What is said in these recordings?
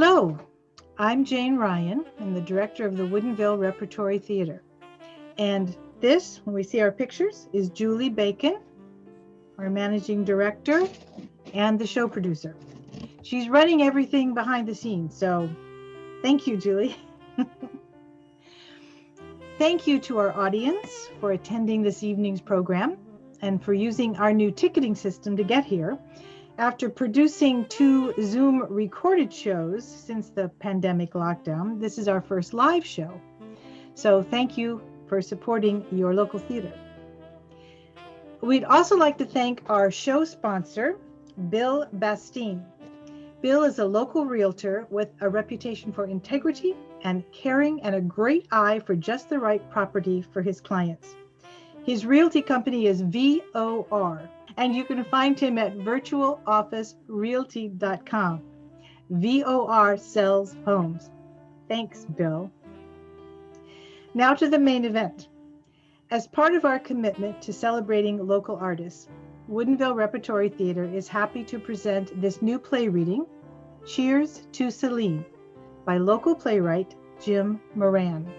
Hello, I'm Jane Ryan. I'm the director of the Woodinville Repertory Theater. And this, when we see our pictures, is Julie Bacon, our managing director and the show producer. She's running everything behind the scenes, so thank you, Julie. Thank you to our audience for attending this evening's program and for using our new ticketing system to get here. After producing 2 Zoom recorded shows since the pandemic lockdown, this is our first live show. So thank you for supporting your local theater. We'd also like to thank our show sponsor, Bill Bastine. Bill is a local realtor with a reputation for integrity and caring and a great eye for just the right property for his clients. His realty company is VOR, and you can find him at virtualofficerealty.com. VOR sells homes. Thanks, Bill. Now to the main event. As part of our commitment to celebrating local artists, Woodinville Repertory Theater is happy to present this new play reading, Cheers to Selene, by local playwright Jim Moran.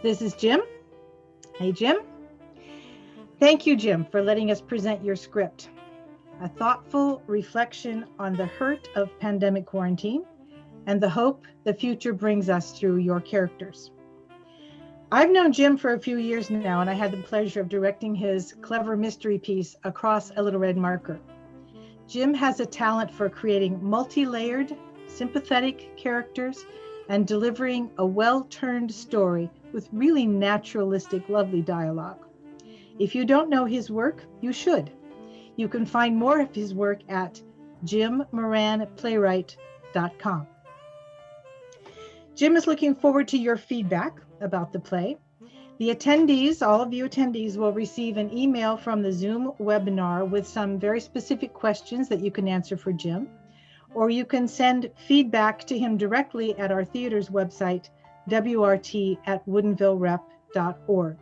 This is Jim. Hey, Jim. Thank you, Jim, for letting us present your script. A thoughtful reflection on the hurt of pandemic quarantine and the hope the future brings us through your characters. I've known Jim for a few years now, and I had the pleasure of directing his clever mystery piece, Across a Little Red Marker. Jim has a talent for creating multi-layered, sympathetic characters and delivering a well-turned story with really naturalistic, lovely dialogue. If you don't know his work, you should. You can find more of his work at jimmoranplaywright.com. Jim is looking forward to your feedback about the play. The attendees, all of you attendees, will receive an email from the Zoom webinar with some very specific questions that you can answer for Jim, or you can send feedback to him directly at our theater's website, wrt@woodinvillerep.org.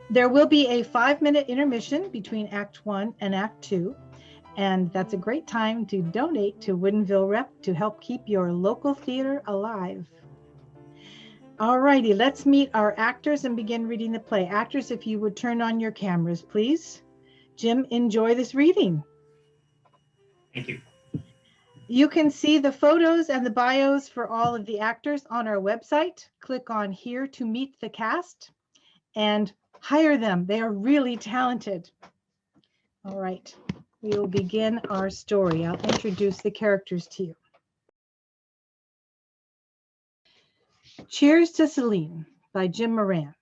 There will be a 5-minute intermission between Act 1 and Act 2, and that's a great time to donate to Woodinville Rep to help keep your local theater alive. All righty, let's meet our actors and begin reading the play. Actors, if you would turn on your cameras, please. Jim, enjoy this reading. Thank you. You can see the photos and the bios for all of the actors on our website. Click on here to meet the cast and hire them. They are really talented. All right, we will begin our story. I'll introduce the characters to you. Cheers to Selene by Jim Moran.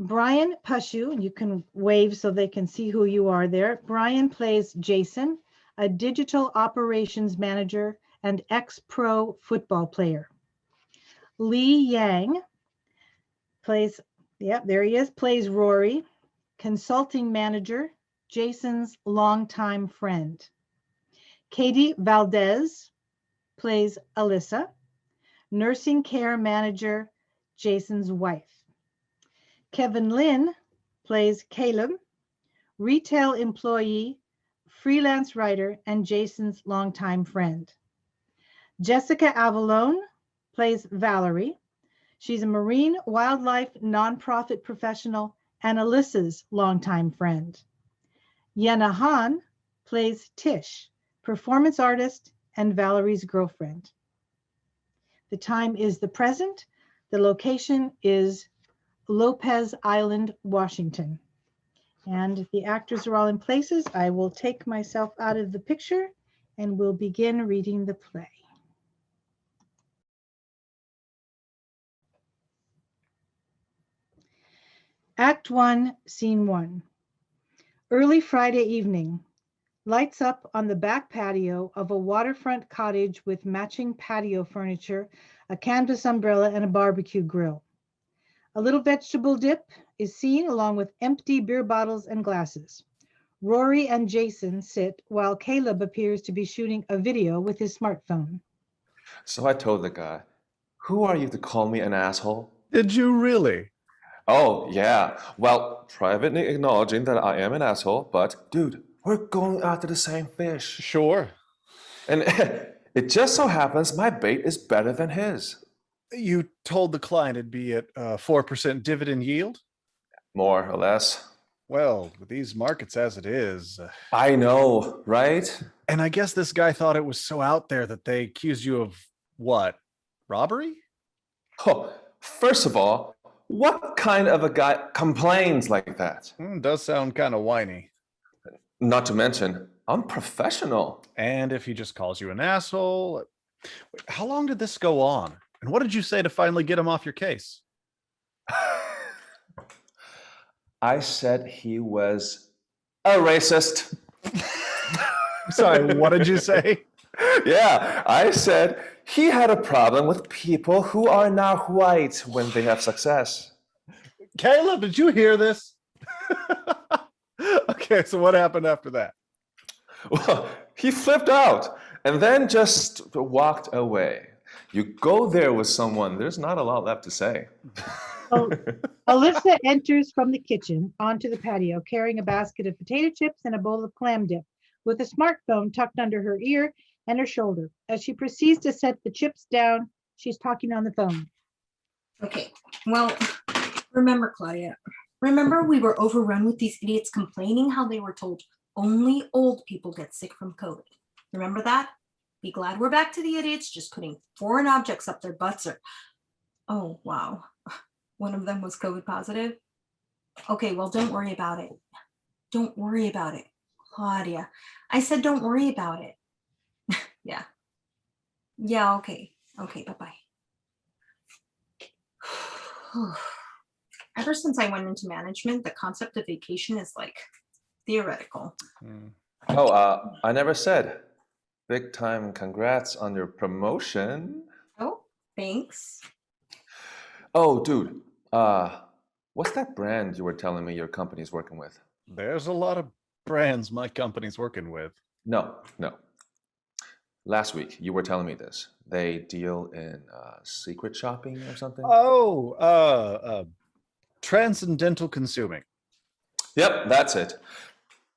Brian Pushu, and you can wave so they can see who you are there. Brian plays Jason, a digital operations manager and ex-pro football player. Lee Yang plays, there he is, plays Rory, consulting manager, Jason's longtime friend. Katie Valdez plays Alyssa, nursing care manager, Jason's wife. Kevin Lynn plays Caleb, retail employee, freelance writer, and Jason's longtime friend. Jessica Avalone plays Valerie. She's a marine wildlife nonprofit professional and Alyssa's longtime friend. Yenna Han plays Tish, performance artist and Valerie's girlfriend. The time is the present. The location is Lopez Island, Washington. And the actors are all in places. I will take myself out of the picture and we'll begin reading the play. Act 1, Scene 1. Early Friday evening. Lights up on the back patio of a waterfront cottage with matching patio furniture, a canvas umbrella, and a barbecue grill. A little vegetable dip is seen along with empty beer bottles and glasses. Rory and Jason sit while Caleb appears to be shooting a video with his smartphone. So I told the guy, "Who are you to call me an asshole?" Did you really? Oh, yeah. Well, privately acknowledging that I am an asshole, but dude, We're going after the same fish. Sure. And it just so happens my bait is better than his. You told the client it'd be at 4% dividend yield? More or less. Well, with these markets as it is. I know, right? And I guess this guy thought it was so out there that they accused you of what? Robbery? Oh, first of all, what kind of a guy complains like that? Does sound kind of whiny. Not to mention, I'm professional. And if he just calls you an asshole. Wait, how long did this go on? And what did you say to finally get him off your case? I said he was a racist. Sorry, what did you say? Yeah, I said he had a problem with people who are not white when they have success. Caleb, did you hear this? Okay, so what happened after that? Well, he flipped out and then just walked away. You go there with someone, there's not a lot left to say. So Alyssa enters from the kitchen onto the patio carrying a basket of potato chips and a bowl of clam dip with a smartphone tucked under her ear and her shoulder. As she proceeds to set the chips down, she's talking on the phone. Okay, well, remember, Claudia, remember we were overrun with these idiots complaining how they were told only old people get sick from COVID. Remember that? Be glad we're back to the idiots just putting foreign objects up their butts or, oh, wow. One of them was COVID positive. Okay, well, don't worry about it. Don't worry about it, Claudia. I said, don't worry about it. Yeah. Yeah, okay. Okay, bye-bye. Ever since I went into management, the concept of vacation is like theoretical. Oh, I never said. Big time congrats on your promotion. Oh, thanks. Oh, dude, what's that brand you were telling me your company's working with? There's a lot of brands my company's working with. No. Last week, you were telling me this. They deal in secret shopping or something? Oh, transcendental consuming. Yep, that's it.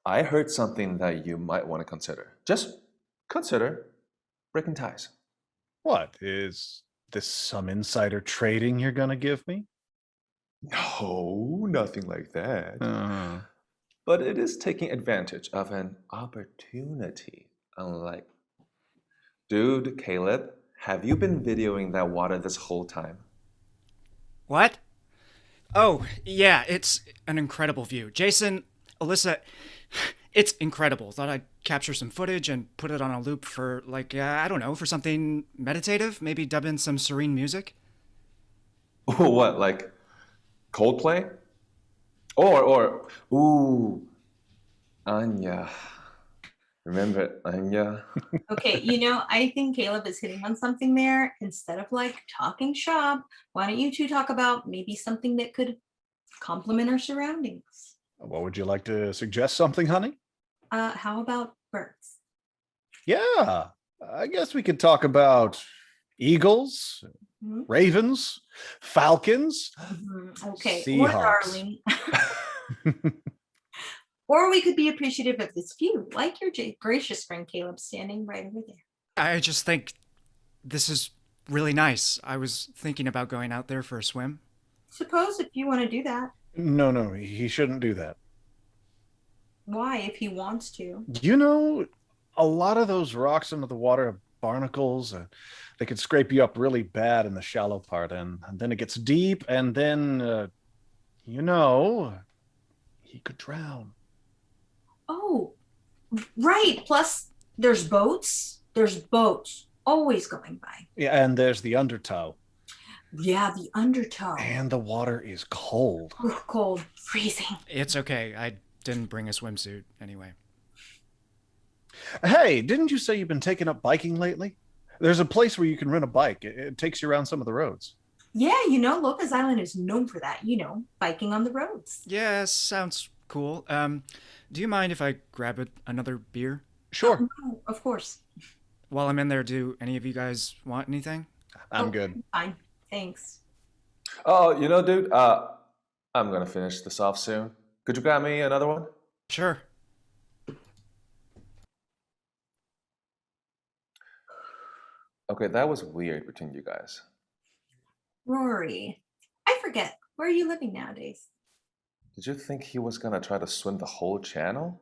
I heard something that you might want to consider. Just consider breaking ties. What, is this some insider trading you're gonna give me? No, nothing like that. Uh, But it is taking advantage of an opportunity. Unlike, dude, Caleb, have you been videoing that water this whole time? What? Oh, yeah, it's an incredible view. Jason, Alyssa, it's incredible. Thought I'd capture some footage and put it on a loop for, like, I don't know, for something meditative? Maybe dub in some serene music? What, like Coldplay? Ooh, Anya. Remember Anya? Okay, I think Caleb is hitting on something there. Instead of like talking shop, why don't you two talk about maybe something that could complement our surroundings? what would you like to suggest something, honey? How about birds? Yeah, I guess we could talk about eagles, Mhm. ravens, falcons. Okay, or Seahawks. darling. Or we could be appreciative of this view, like your gracious friend Caleb standing right over there. I just think this is really nice. I was thinking about going out there for a swim. Suppose if you want to do that. No, he shouldn't do that. Why, if he wants to? You know, a lot of those rocks under the water have barnacles. They could scrape you up really bad in the shallow part, and then it gets deep, and then, he could drown. Oh, right. Plus, there's boats. There's boats always going by. Yeah, and there's the undertow. Yeah, the undertow. And the water is cold. Ooh, cold, freezing. It's okay. I didn't bring a swimsuit anyway. Hey, didn't you say you've been taking up biking lately? There's a place where you can rent a bike. It takes you around some of the roads. Yeah, Lopez Island is known for that, biking on the roads. Yeah, sounds cool. Do you mind if I grab another beer? Sure, No, of course. While I'm in there, do any of you guys want anything? I'm Oh, good. Fine, thanks. Oh, dude, I'm gonna finish this off soon. Could you grab me another one? Sure. Okay, that was weird between you guys. Rory, I forget. Where are you living nowadays? Did you think he was gonna try to swim the whole channel?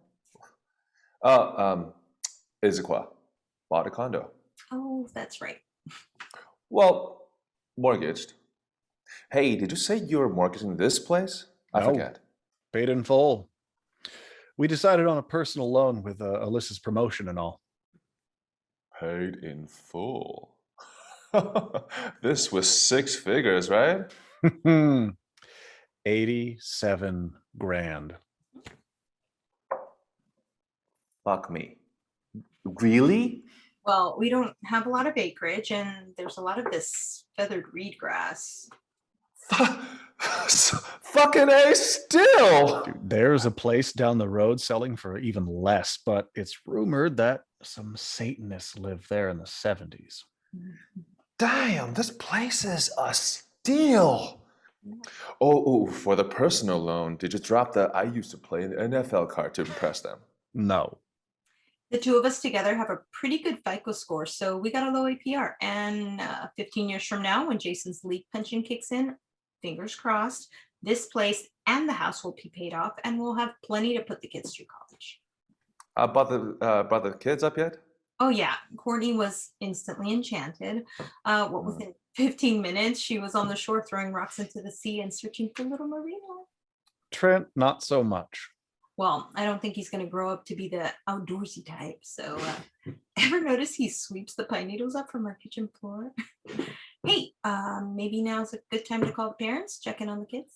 Oh, Izaqua. Bought a condo. Oh, that's right. Well, mortgaged. Hey, did you say you were mortgaging this place? I No. forget. Paid in full. We decided on a personal loan with Alyssa's promotion and all. Paid in full. This was 6 figures, right? 87 grand. Fuck me. Really? Well, we don't have a lot of acreage, and there's a lot of this feathered reed grass. Fucking A still! Dude, there's a place down the road selling for even less, but it's rumored that some Satanists lived there in the 70s. Damn, this place is a steal. Oh, for the personal loan, did you drop the I used to play an NFL card to impress them? No. The two of us together have a pretty good FICO score, so we got a low APR. And 15 years from now, when Jason's league pension kicks in, fingers crossed, this place and the house will be paid off, and we'll have plenty to put the kids through college. Brought the kids up yet? Oh yeah, Courtney was instantly enchanted. Within 15 minutes, she was on the shore throwing rocks into the sea and searching for little Marina. Trent, not so much. Well, I don't think he's going to grow up to be the outdoorsy type. So, ever notice he sweeps the pine needles up from our kitchen floor? Hey, maybe now's a good time to call the parents, check in on the kids.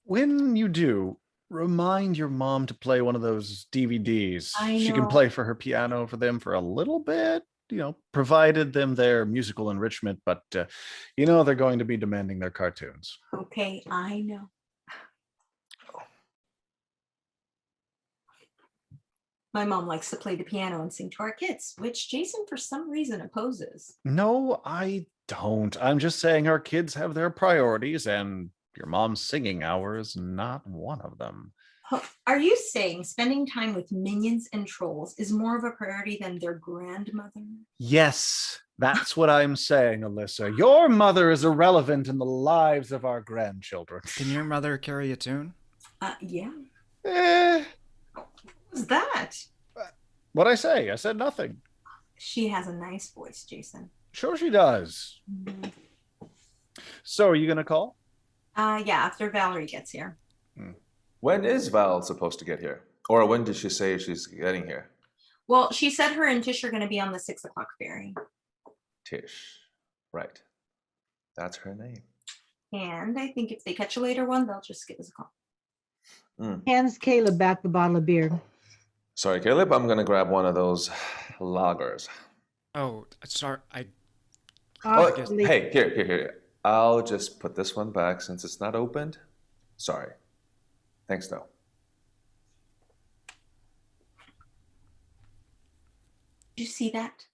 When you do, remind your mom to play one of those DVDs. I She can know. play for her piano for them for a little bit, provided them their musical enrichment, but they're going to be demanding their cartoons. Okay, I know. My mom likes to play the piano and sing to our kids, which Jason, for some reason, opposes. No, I don't. I'm just saying our kids have their priorities, and your mom's singing hour is not one of them. Are you saying spending time with minions and trolls is more of a priority than their grandmother? Yes, that's what I'm saying, Alyssa. Your mother is irrelevant in the lives of our grandchildren. Can your mother carry a tune? Yeah. Eh, What was that? what'd I say? I said nothing. She has a nice voice, Jason. Sure she does. So are you going to call? Yeah, after Valerie gets here. When is Val supposed to get here? Or when did she say she's getting here? Well, she said her and Tish are going to be on the 6 o'clock ferry. Tish. Right. That's her name. And I think if they catch a later one, they'll just give us a call. Hands Caleb back the bottle of beer. Sorry, Caleb, I'm gonna grab one of those lagers. Oh, sorry. Oh, Awfully- hey, here. I'll just put this one back since it's not opened. Sorry. Thanks, though. Did you see that?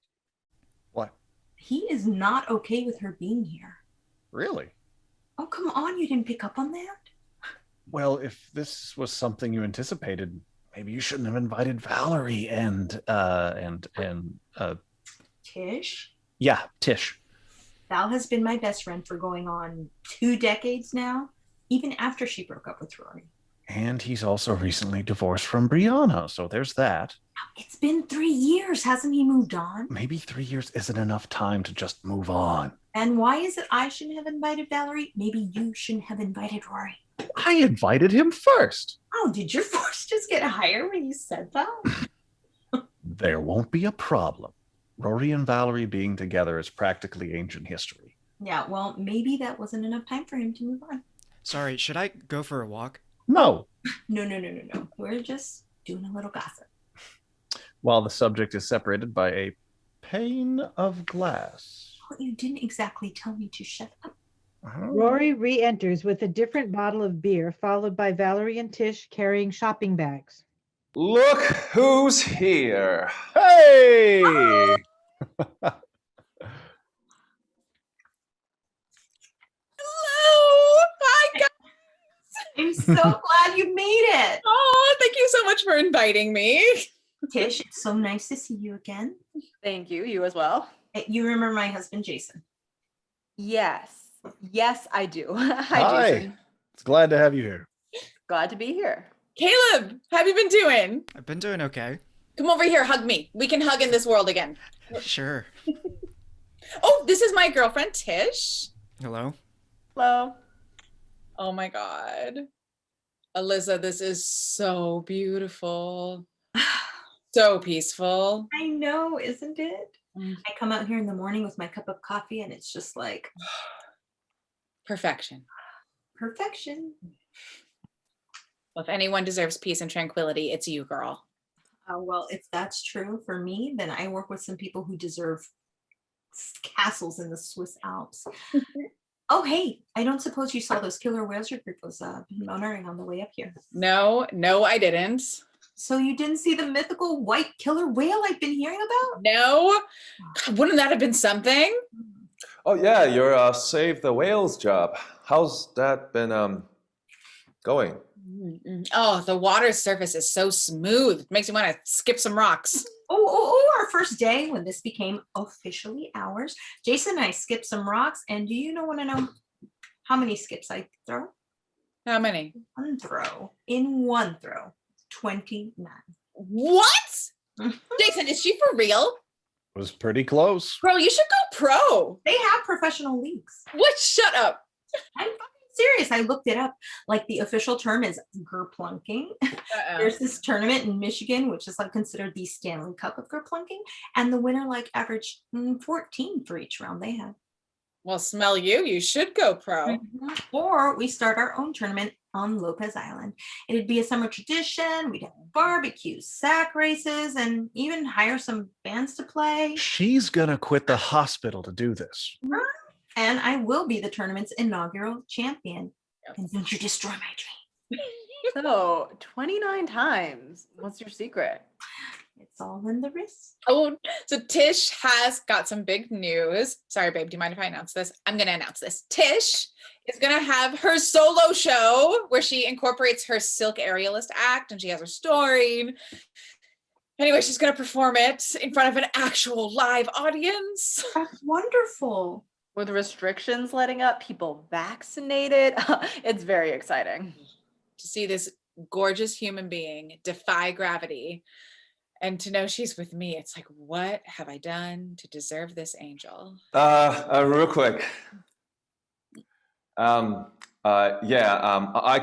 What? He is not okay with her being here. Really? Oh, come on. You didn't pick up on that? Well, if this was something you anticipated, maybe you shouldn't have invited Valerie and Tish? yeah, Tish. Val has been my best friend for going on 2 decades now, even after she broke up with Rory. And he's also recently divorced from Brianna, so there's that. It's been 3 years. Hasn't he moved on? Maybe 3 years isn't enough time to just move on. And why is it I shouldn't have invited Valerie? Maybe you shouldn't have invited Rory. I invited him first. Oh, did your force just get higher when you said that? There won't be a problem. Rory and Valerie being together is practically ancient history. Yeah, well, maybe that wasn't enough time for him to move on. Sorry, should I go for a walk? No. No. We're just doing a little gossip. While the subject is separated by a pane of glass. Well, you didn't exactly tell me to shut up. Rory re-enters with a different bottle of beer, followed by Valerie and Tish carrying shopping bags. Look who's here. Hey! Hello! Hi, guys! I'm so glad you made it. Oh, thank you so much for inviting me. Tish, it's so nice to see you again. Thank you. You as well. You remember my husband, Jason. Yes. Yes, I do. Hi, Hi. Jason. It's glad to have you here. Glad to be here. Caleb, how have you been doing? I've been doing okay. Come over here, hug me. We can hug in this world again. Sure. Oh, this is my girlfriend, Tish. Hello? Hello. Oh my God. Alyssa, this is so beautiful. So peaceful. I know, isn't it? Mm. I come out here in the morning with my cup of coffee and it's just like Perfection. perfection. Well, if anyone deserves peace and tranquility, it's you, girl. Well, if that's true for me, then I work with some people who deserve castles in the Swiss Alps. Oh, hey, I don't suppose you saw those killer whales your group was monitoring on the way up here. No, I didn't. So you didn't see the mythical white killer whale I've been hearing about? No. God, wouldn't that have been something? Oh yeah, your Save the Whales job. How's that been going? Oh, the water surface is so smooth. Makes me want to skip some rocks. Our first day when this became officially ours, Jason and I skipped some rocks. And do you want to know how many skips I throw? How many? One throw. In one throw, 29. What? Jason, is she for real? Was pretty close. Girl, you should go pro. They have professional leagues. What? Shut up. I'm fucking serious. I looked it up. Like the official term is gerplunking. There's this tournament in Michigan, which is like considered the Stanley Cup of gerplunking, and the winner like averaged 14 for each round they had. Well, smell you. You should go pro. Or we start our own tournament on Lopez Island. It'd be a summer tradition. We'd have barbecues, sack races, and even hire some bands to play. She's gonna quit the hospital to do this. And I will be the tournament's inaugural champion. And don't you destroy my dream. So, 29 times. What's your secret? It's all in the wrist. Oh, so Tish has got some big news. Sorry, babe. Do you mind if I announce this? I'm going to announce this. Tish is going to have her solo show where she incorporates her silk aerialist act and she has her story. Anyway, she's going to perform it in front of an actual live audience. That's wonderful. With restrictions letting up, people vaccinated. It's very exciting. To see this gorgeous human being defy gravity and to know she's with me, it's like, what have I done to deserve this angel? Real quick. I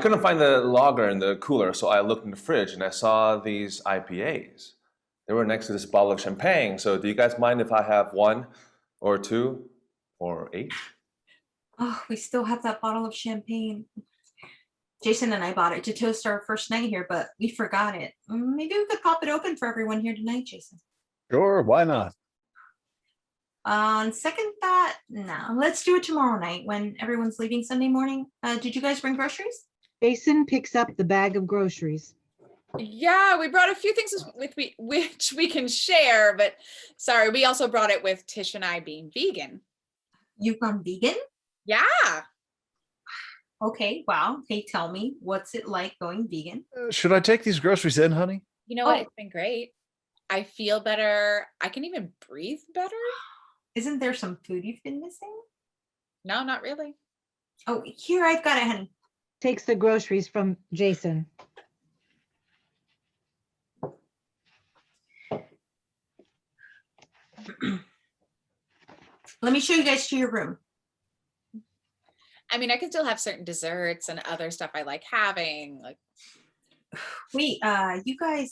couldn't find the lager in the cooler, so I looked in the fridge and I saw these IPAs. They were next to this bottle of champagne. So do you guys mind if I have one or two or eight? Oh, we still have that bottle of champagne. Jason and I bought it to toast our first night here, but we forgot it. Maybe we could pop it open for everyone here tonight, Jason. Sure, why not? On second thought, no. Let's do it tomorrow night when everyone's leaving Sunday morning. Did you guys bring groceries? Jason picks up the bag of groceries. Yeah, we brought a few things with me, which we can share, but sorry, we also brought it with Tish and I being vegan. You've gone vegan? Yeah. Okay, wow. Okay, tell me, what's it like going vegan? Should I take these groceries in, honey? You know what? Oh. It's been great. I feel better. I can even breathe better. Isn't there some food you've been missing? No, not really. Oh, here, I've got it, honey. Takes the groceries from Jason. Let me show you guys to your room. I mean, I can still have certain desserts and other stuff I like having. Like, Wait, you guys,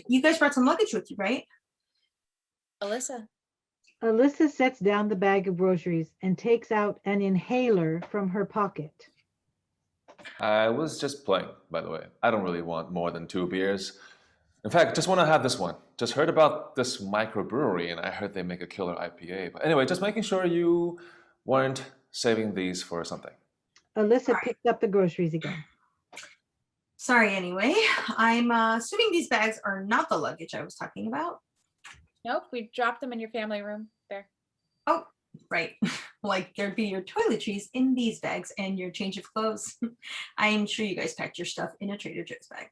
you guys brought some luggage with you, right? Alyssa. Alyssa sets down the bag of groceries and takes out an inhaler from her pocket. I was just playing, by the way. I don't really want more than 2 beers. In fact, just want to have this one. Just heard about this microbrewery and I heard they make a killer IPA. But anyway, just making sure you weren't saving these for something. Alyssa picked up the groceries again. Sorry, anyway. I'm assuming these bags are not the luggage I was talking about. Nope, we dropped them in your family room there. Oh, right. Like there'd be your toiletries in these bags and your change of clothes. I'm sure you guys packed your stuff in a Trader Joe's bag.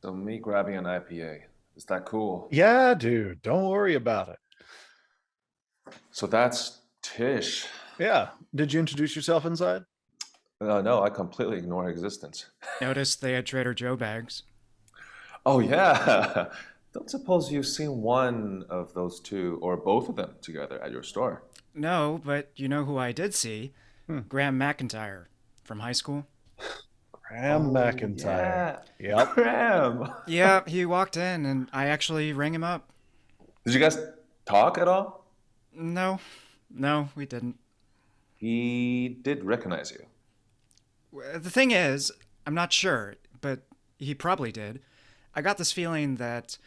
So me grabbing an IPA. Is that cool? Yeah, dude, don't worry about it. So that's Tish. Yeah. Did you introduce yourself inside? No, I completely ignore her existence. Noticed they had Trader Joe bags. Oh, yeah. Don't suppose you've seen one of those two or both of them together at your store? No, but you know who I did see? Hmm. Graham McIntyre from high school. Graham McIntyre. Yeah. Yep. Graham. Yeah, he walked in and I actually rang him up. Did you guys talk at all? No, we didn't. He did recognize you. The thing is, I'm not sure, but he probably did. I got this feeling that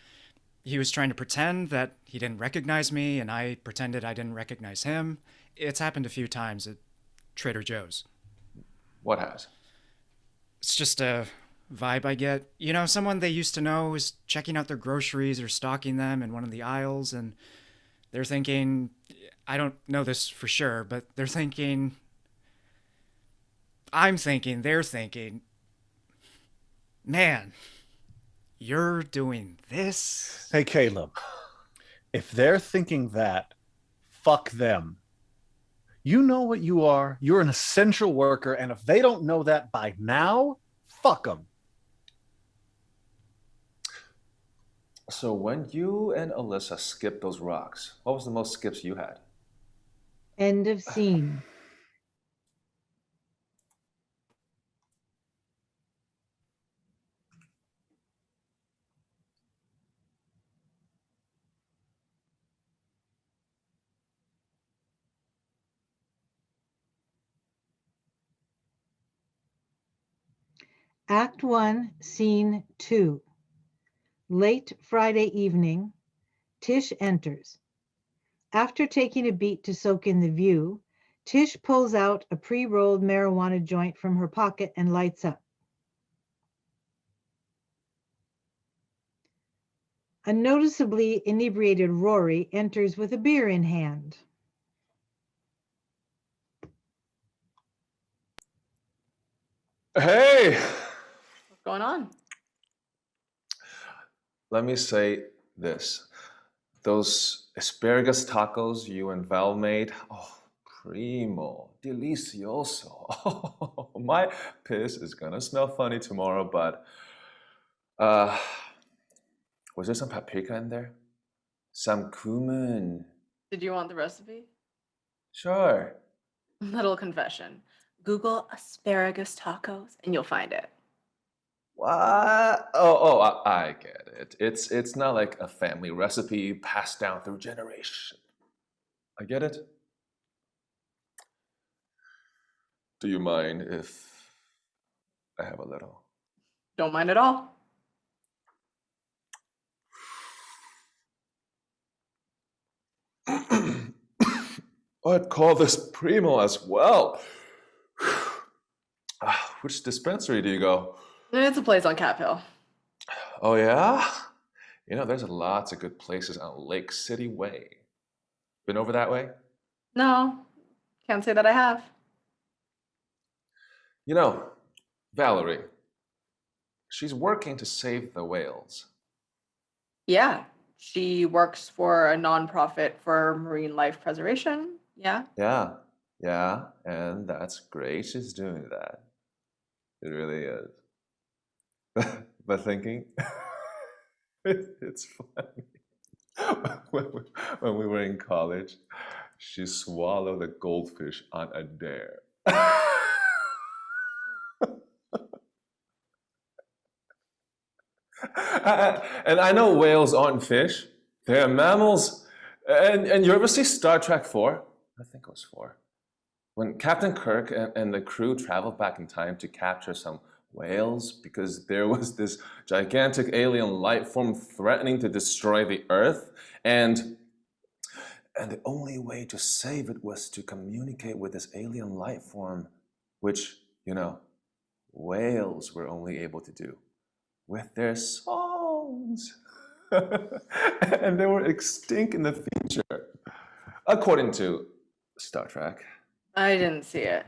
he was trying to pretend that he didn't recognize me, and I pretended I didn't recognize him. It's happened a few times at Trader Joe's. What has? It's just a vibe I get. You know, someone they used to know is checking out their groceries or stocking them in one of the aisles, and they're thinking, I don't know this for sure, but they're thinking, they're thinking, man, you're doing this? Hey, Caleb, if they're thinking that, fuck them. You know what you are. You're an essential worker, and if they don't know that by now, fuck them. So when you and Alyssa skipped those rocks, what was the most skips you had? End of scene. Act 1, Scene 2. Late Friday evening, Tish enters. After taking a beat to soak in the view, Tish pulls out a pre-rolled marijuana joint from her pocket and lights up. A noticeably inebriated Rory enters with a beer in hand. Hey! What's going on? Let me say this. Those asparagus tacos you and Val made, oh, primo, delicioso. Oh, my piss is gonna smell funny tomorrow, but was there some paprika in there? Some cumin? Did you want the recipe? Sure. Little confession. Google asparagus tacos and you'll find it. What? Oh, I get it. It's not like a family recipe passed down through generation. I get it. Do you mind if I have a little? Don't mind at all. I'd call this primo as well. Which dispensary do you go? It's a place on Cap Hill. Oh, yeah? You know, there's lots of good places on Lake City Way. Been over that way? No, can't say that I have. You know, Valerie, she's working to save the whales. Yeah, she works for a nonprofit for marine life preservation. Yeah. Yeah, and that's great she's doing that. It really is. But thinking, it's funny. When we were in college, she swallowed a goldfish on a dare. And I know whales aren't fish. They're mammals. And you ever see Star Trek 4? I think it was 4. When Captain Kirk and the crew traveled back in time to capture some whales because there was this gigantic alien life form threatening to destroy the Earth. And the only way to save it was to communicate with this alien life form, which, you know, whales were only able to do with their songs. And they were extinct in the future, according to Star Trek. I didn't see it.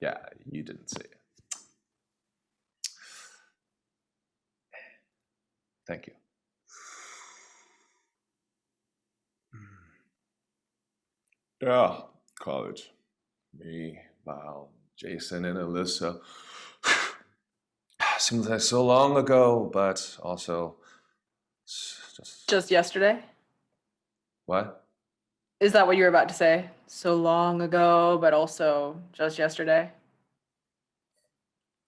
Yeah, you didn't see it. Thank you. Yeah, college. Me, Val, Jason, and Alyssa. Seems like so long ago, but also just Just yesterday? what? Is that what you were about to say? So long ago, but also just yesterday?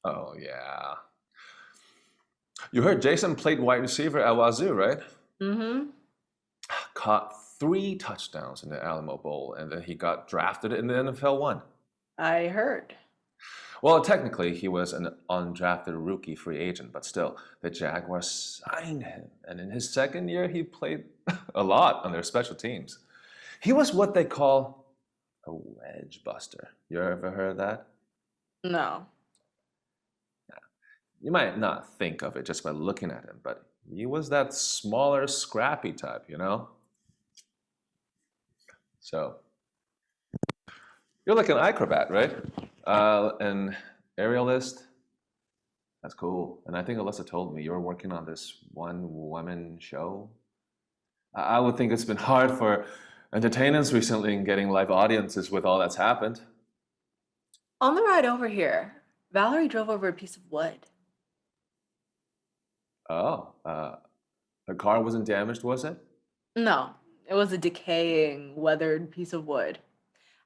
Oh yeah. You heard Jason played wide receiver at Wazoo, right? Mm-hmm. Caught 3 touchdowns in the Alamo Bowl, and then he got drafted in the NFL 1. I heard. Well, technically, he was an undrafted rookie free agent, but still, the Jaguars signed him. And in his second year, he played a lot on their special teams. He was what they call a wedge buster. You ever heard of that? No. You might not think of it just by looking at him, but he was that smaller, scrappy type, you know? So, you're like an acrobat, right? An aerialist. That's cool. And I think Alyssa told me you were working on this one-woman show. I would think it's been hard for entertainers recently in getting live audiences with all that's happened. On the ride over here, Valerie drove over a piece of wood. Oh, her car wasn't damaged, was it? No, it was a decaying, weathered piece of wood.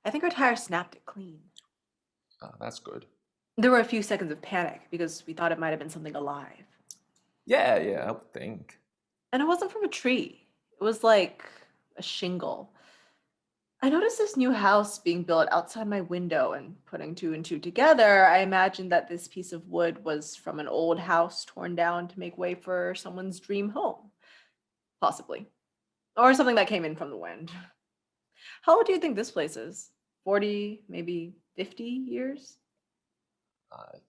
I think her tire snapped it clean. That's good. There were a few seconds of panic because we thought it might have been something alive. Yeah, I would think. And it wasn't from a tree. It was like a shingle. I noticed this new house being built outside my window, and putting 2 and 2 together, I imagined that this piece of wood was from an old house torn down to make way for someone's dream home. Possibly. Or something that came in from the wind. How old do you think this place is? 40, maybe 50 years?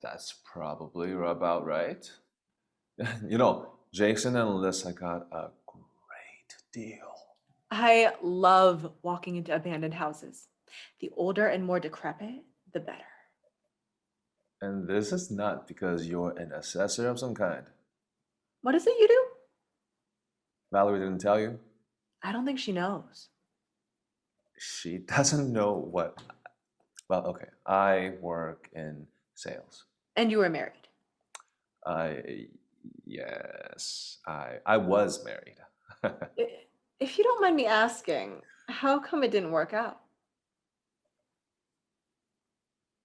That's probably about right. You know, Jason and Alyssa got a great deal. I love walking into abandoned houses. The older and more decrepit, the better. And this is not because you're an assessor of some kind. What is it you do? Valerie didn't tell you? I don't think she knows. She doesn't know what. Well, okay. I work in sales. And you were married. Yes, I was married. If you don't mind me asking, how come it didn't work out?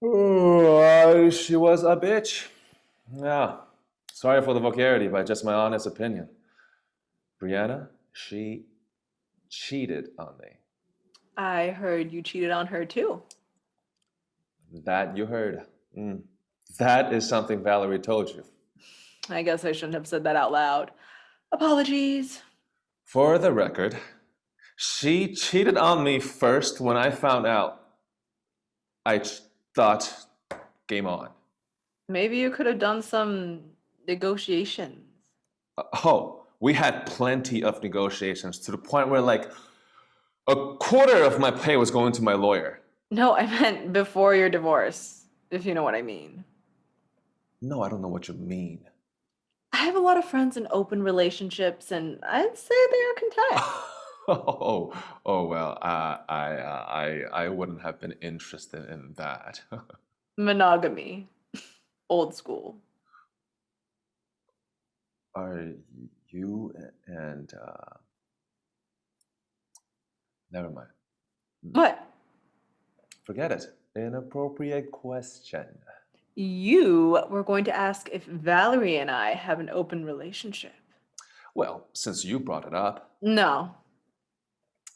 Oh, she was a bitch. Yeah. Sorry for the vulgarity, but just my honest opinion. Brianna, she cheated on me. I heard you cheated on her too. That you heard. That is something Valerie told you. I guess I shouldn't have said that out loud. Apologies. For the record, she cheated on me first when I found out. I thought, game on. Maybe you could have done some negotiations. Oh, we had plenty of negotiations to the point where like a quarter of my pay was going to my lawyer. No, I meant before your divorce, if you know what I mean. No, I don't know what you mean. I have a lot of friends in open relationships, and I'd say they are content. Well, I wouldn't have been interested in that. Monogamy. Old school. Are you and never mind. What? Forget it. Inappropriate question. You were going to ask if Valerie and I have an open relationship. Well, since you brought it up. No.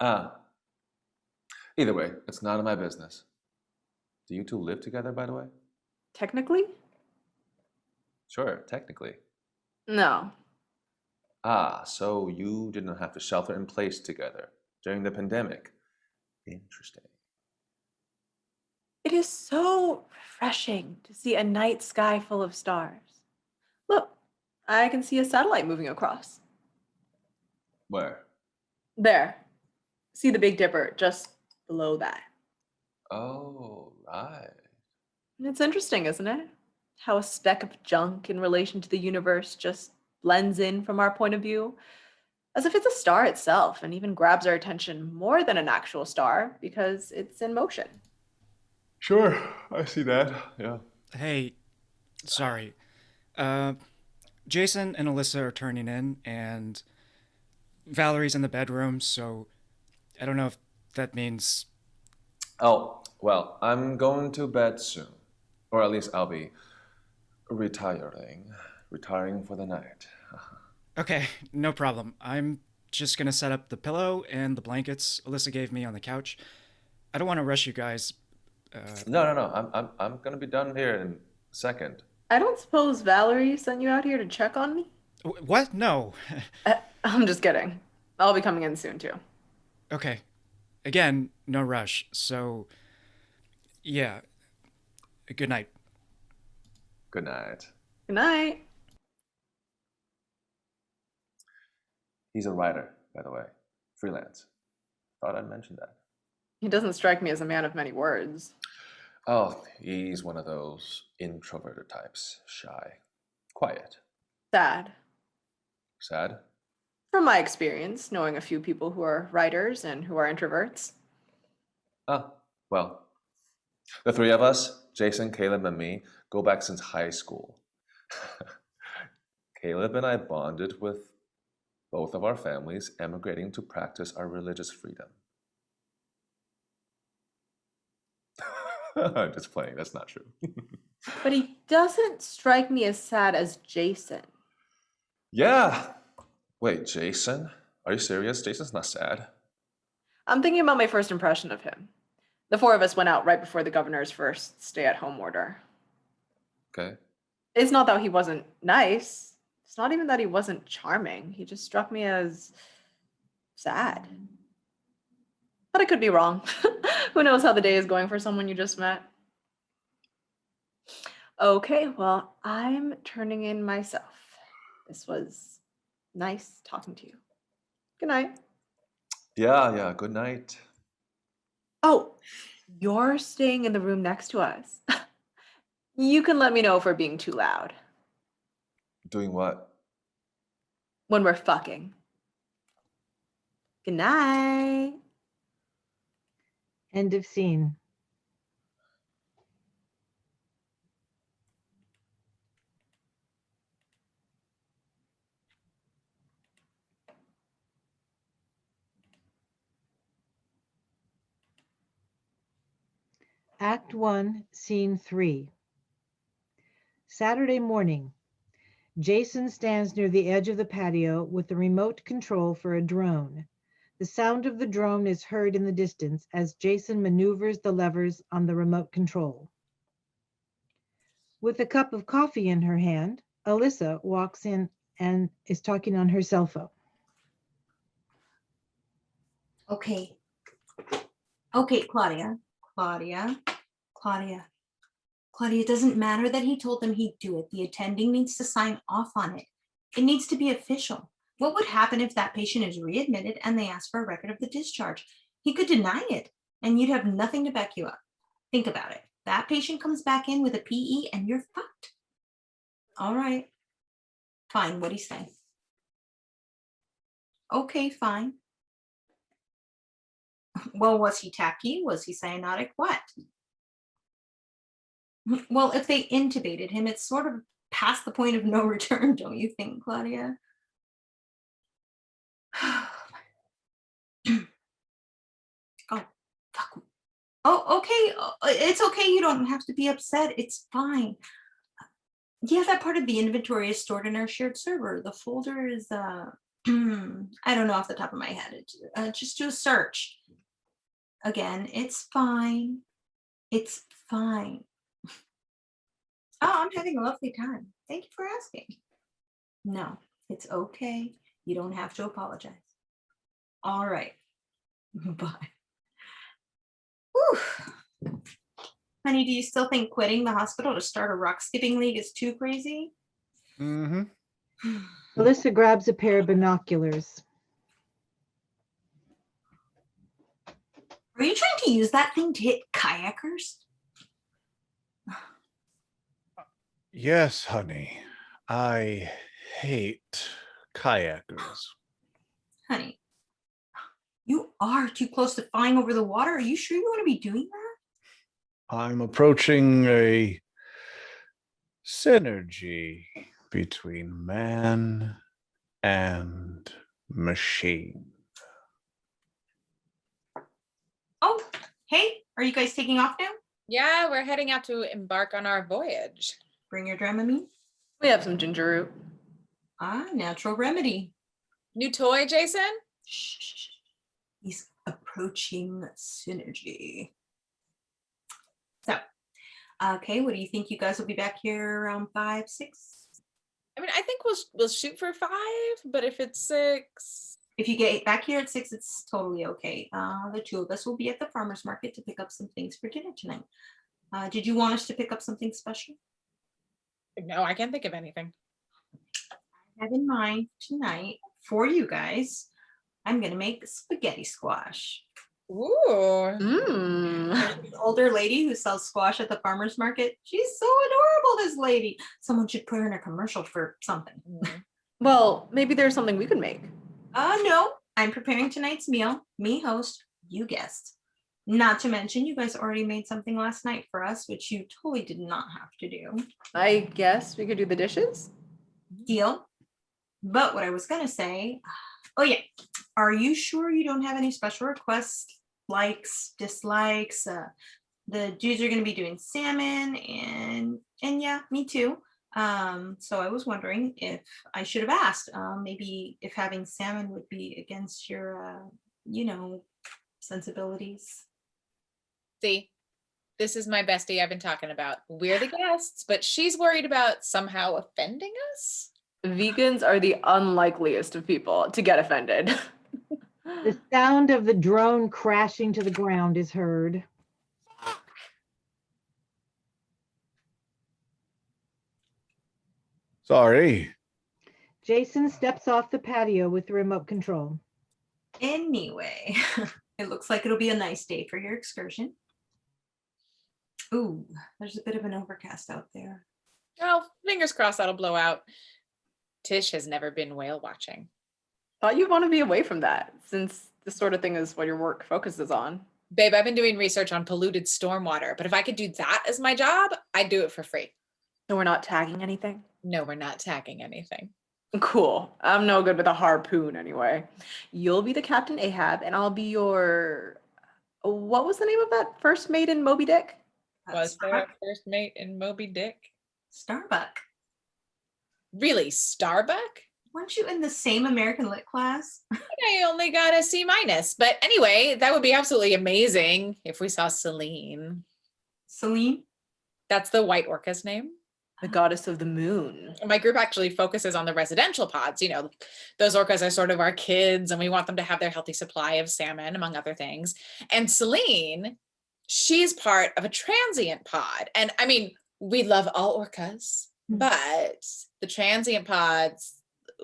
Either way, it's none of my business. Do you two live together, by the way? Technically? Sure, technically. No. So you didn't have to shelter in place together during the pandemic. Interesting. It is so refreshing to see a night sky full of stars. Look, I can see a satellite moving across. Where? There. See the Big Dipper just below that. Oh, right. It's interesting, isn't it? How a speck of junk in relation to the universe just blends in from our point of view, as if it's a star itself and even grabs our attention more than an actual star because it's in motion. Sure, I see that. Yeah. Hey, sorry. Jason and Alyssa are turning in, and Valerie's in the bedroom, so I don't know if that means. Oh, well, I'm going to bed soon. Or at least I'll be retiring. Retiring for the night. Okay, no problem. I'm just gonna set up the pillow and the blankets Alyssa gave me on the couch. I don't want to rush you guys. No. I'm gonna be done here in a second. I don't suppose Valerie sent you out here to check on me? What? No. I'm just kidding. I'll be coming in soon too. Okay. Again, no rush. So, yeah. Good night. Good night. Good night. He's a writer, by the way. Freelance. Thought I'd mention that. He doesn't strike me as a man of many words. Oh, he's one of those introverted types. Shy. Quiet. Sad. Sad? From my experience, knowing a few people who are writers and who are introverts. Ah, well. The three of us, Jason, Caleb, and me, go back since high school. Caleb and I bonded with both of our families emigrating to practice our religious freedom. I'm just playing, that's not true. But he doesn't strike me as sad as Jason. Yeah. Wait, Jason? Are you serious? Jason's not sad. I'm thinking about my first impression of him. The four of us went out right before the governor's first stay-at-home order. Okay. It's not that he wasn't nice. It's not even that he wasn't charming. He just struck me as sad. But I could be wrong. Who knows how the day is going for someone you just met? Okay, well, I'm turning in myself. This was nice talking to you. Good night. Yeah, good night. Oh, you're staying in the room next to us. You can let me know if we're being too loud Doing what? when we're fucking. Good night. End of scene. Act 1, Scene 3. Saturday morning. Jason stands near the edge of the patio with the remote control for a drone. The sound of the drone is heard in the distance as Jason maneuvers the levers on the remote control. With a cup of coffee in her hand, Alyssa walks in and is talking on her cell phone. Okay. Okay, Claudia. Claudia, it doesn't matter that he told them he'd do it. The attending needs to sign off on it. It needs to be official. What would happen if that patient is readmitted and they ask for a record of the discharge? He could deny it and you'd have nothing to back you up. Think about it. That patient comes back in with a PE and you're fucked. All right. Fine, what'd he say? Okay, fine. Well, was he tacky? Was he cyanotic? What? Well, if they intubated him, it's sort of past the point of no return, don't you think, Claudia? Oh, fuck. Oh, okay. It's okay. You don't have to be upset. It's fine. Yeah, that part of the inventory is stored in our shared server. The folder is, I don't know off the top of my head. Just do a search. Again, it's fine. It's fine. Oh, I'm having a lovely time. Thank you for asking. No, it's okay. You don't have to apologize. All right. Bye. Whew. Honey, do you still think quitting the hospital to start a rock skipping league is too crazy? Mm-hmm. Alyssa grabs a pair of binoculars. Are you trying to use that thing to hit kayakers? Yes, honey. I hate kayakers. Honey, you are too close to flying over the water. Are you sure you want to be doing that? I'm approaching a synergy between man and machine. Oh, hey, are you guys taking off now? Yeah, we're heading out to embark on our voyage. Bring your Dramamine. We have some ginger root. Natural remedy. New toy, Jason? Shh. He's approaching synergy. So, okay, what do you think? You guys will be back here around 5, 6? I mean, I think we'll shoot for 5, but if it's 6, If you get back here at 6, it's totally okay. The 2 of us will be at the farmer's market to pick up some things for dinner tonight. Did you want us to pick up something special? no, I can't think of anything. I have in mind tonight for you guys, I'm gonna make spaghetti squash. Ooh. Mmm. This older lady who sells squash at the farmer's market, she's so adorable, this lady. Someone should put her in a commercial for something. Well, maybe there's something we could make. No, I'm preparing tonight's meal. Me host, you guessed. Not to mention, you guys already made something last night for us, which you totally did not have to do. I guess we could do the dishes. Deal. But what I was gonna say, oh yeah, are you sure you don't have any special requests, likes, dislikes? The dudes are gonna be doing salmon, and yeah, me too. So I was wondering if I should have asked, maybe if having salmon would be against your, sensibilities. See, this is my bestie I've been talking about. We're the guests, but she's worried about somehow offending us. Vegans are the unlikeliest of people to get offended. The sound of the drone crashing to the ground is heard. Sorry. Jason steps off the patio with the remote control. Anyway, it looks like it'll be a nice day for your excursion. Ooh, there's a bit of an overcast out there. Well, fingers crossed that'll blow out. Tish has never been whale watching. Thought you'd want to be away from that, since this sort of thing is what your work focuses on. Babe, I've been doing research on polluted stormwater, but if I could do that as my job, I'd do it for free. So we're not tagging anything? No, we're not tagging anything. Cool. I'm no good with a harpoon anyway. You'll be the Captain Ahab, and I'll be your... What was the name of that first mate in Moby Dick? Was there a first mate in Moby Dick? Starbuck. Really, Starbuck? Weren't you in the same American Lit class? I only got a C-. But anyway, that would be absolutely amazing if we saw Selene. Selene? That's the white orca's name. The goddess of the moon. My group actually focuses on the residential pods. Those orcas are sort of our kids, and we want them to have their healthy supply of salmon, among other things. And Selene, she's part of a transient pod. And I mean, we love all orcas, but the transient pods,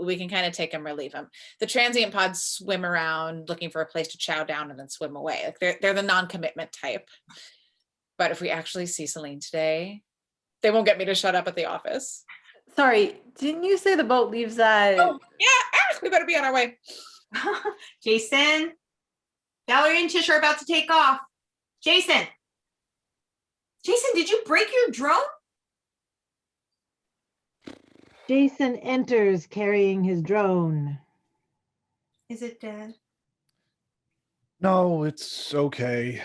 we can kind of take them or leave them. The transient pods swim around looking for a place to chow down and then swim away. Like they're the non-commitment type. But if we actually see Selene today, they won't get me to shut up at the office. Sorry, didn't you say the boat leaves at... Oh, yeah, we better be on our way. Jason, Valerie and Tish are about to take off. Jason, did you break your drone? Jason enters carrying his drone. Is it dead? No, it's okay.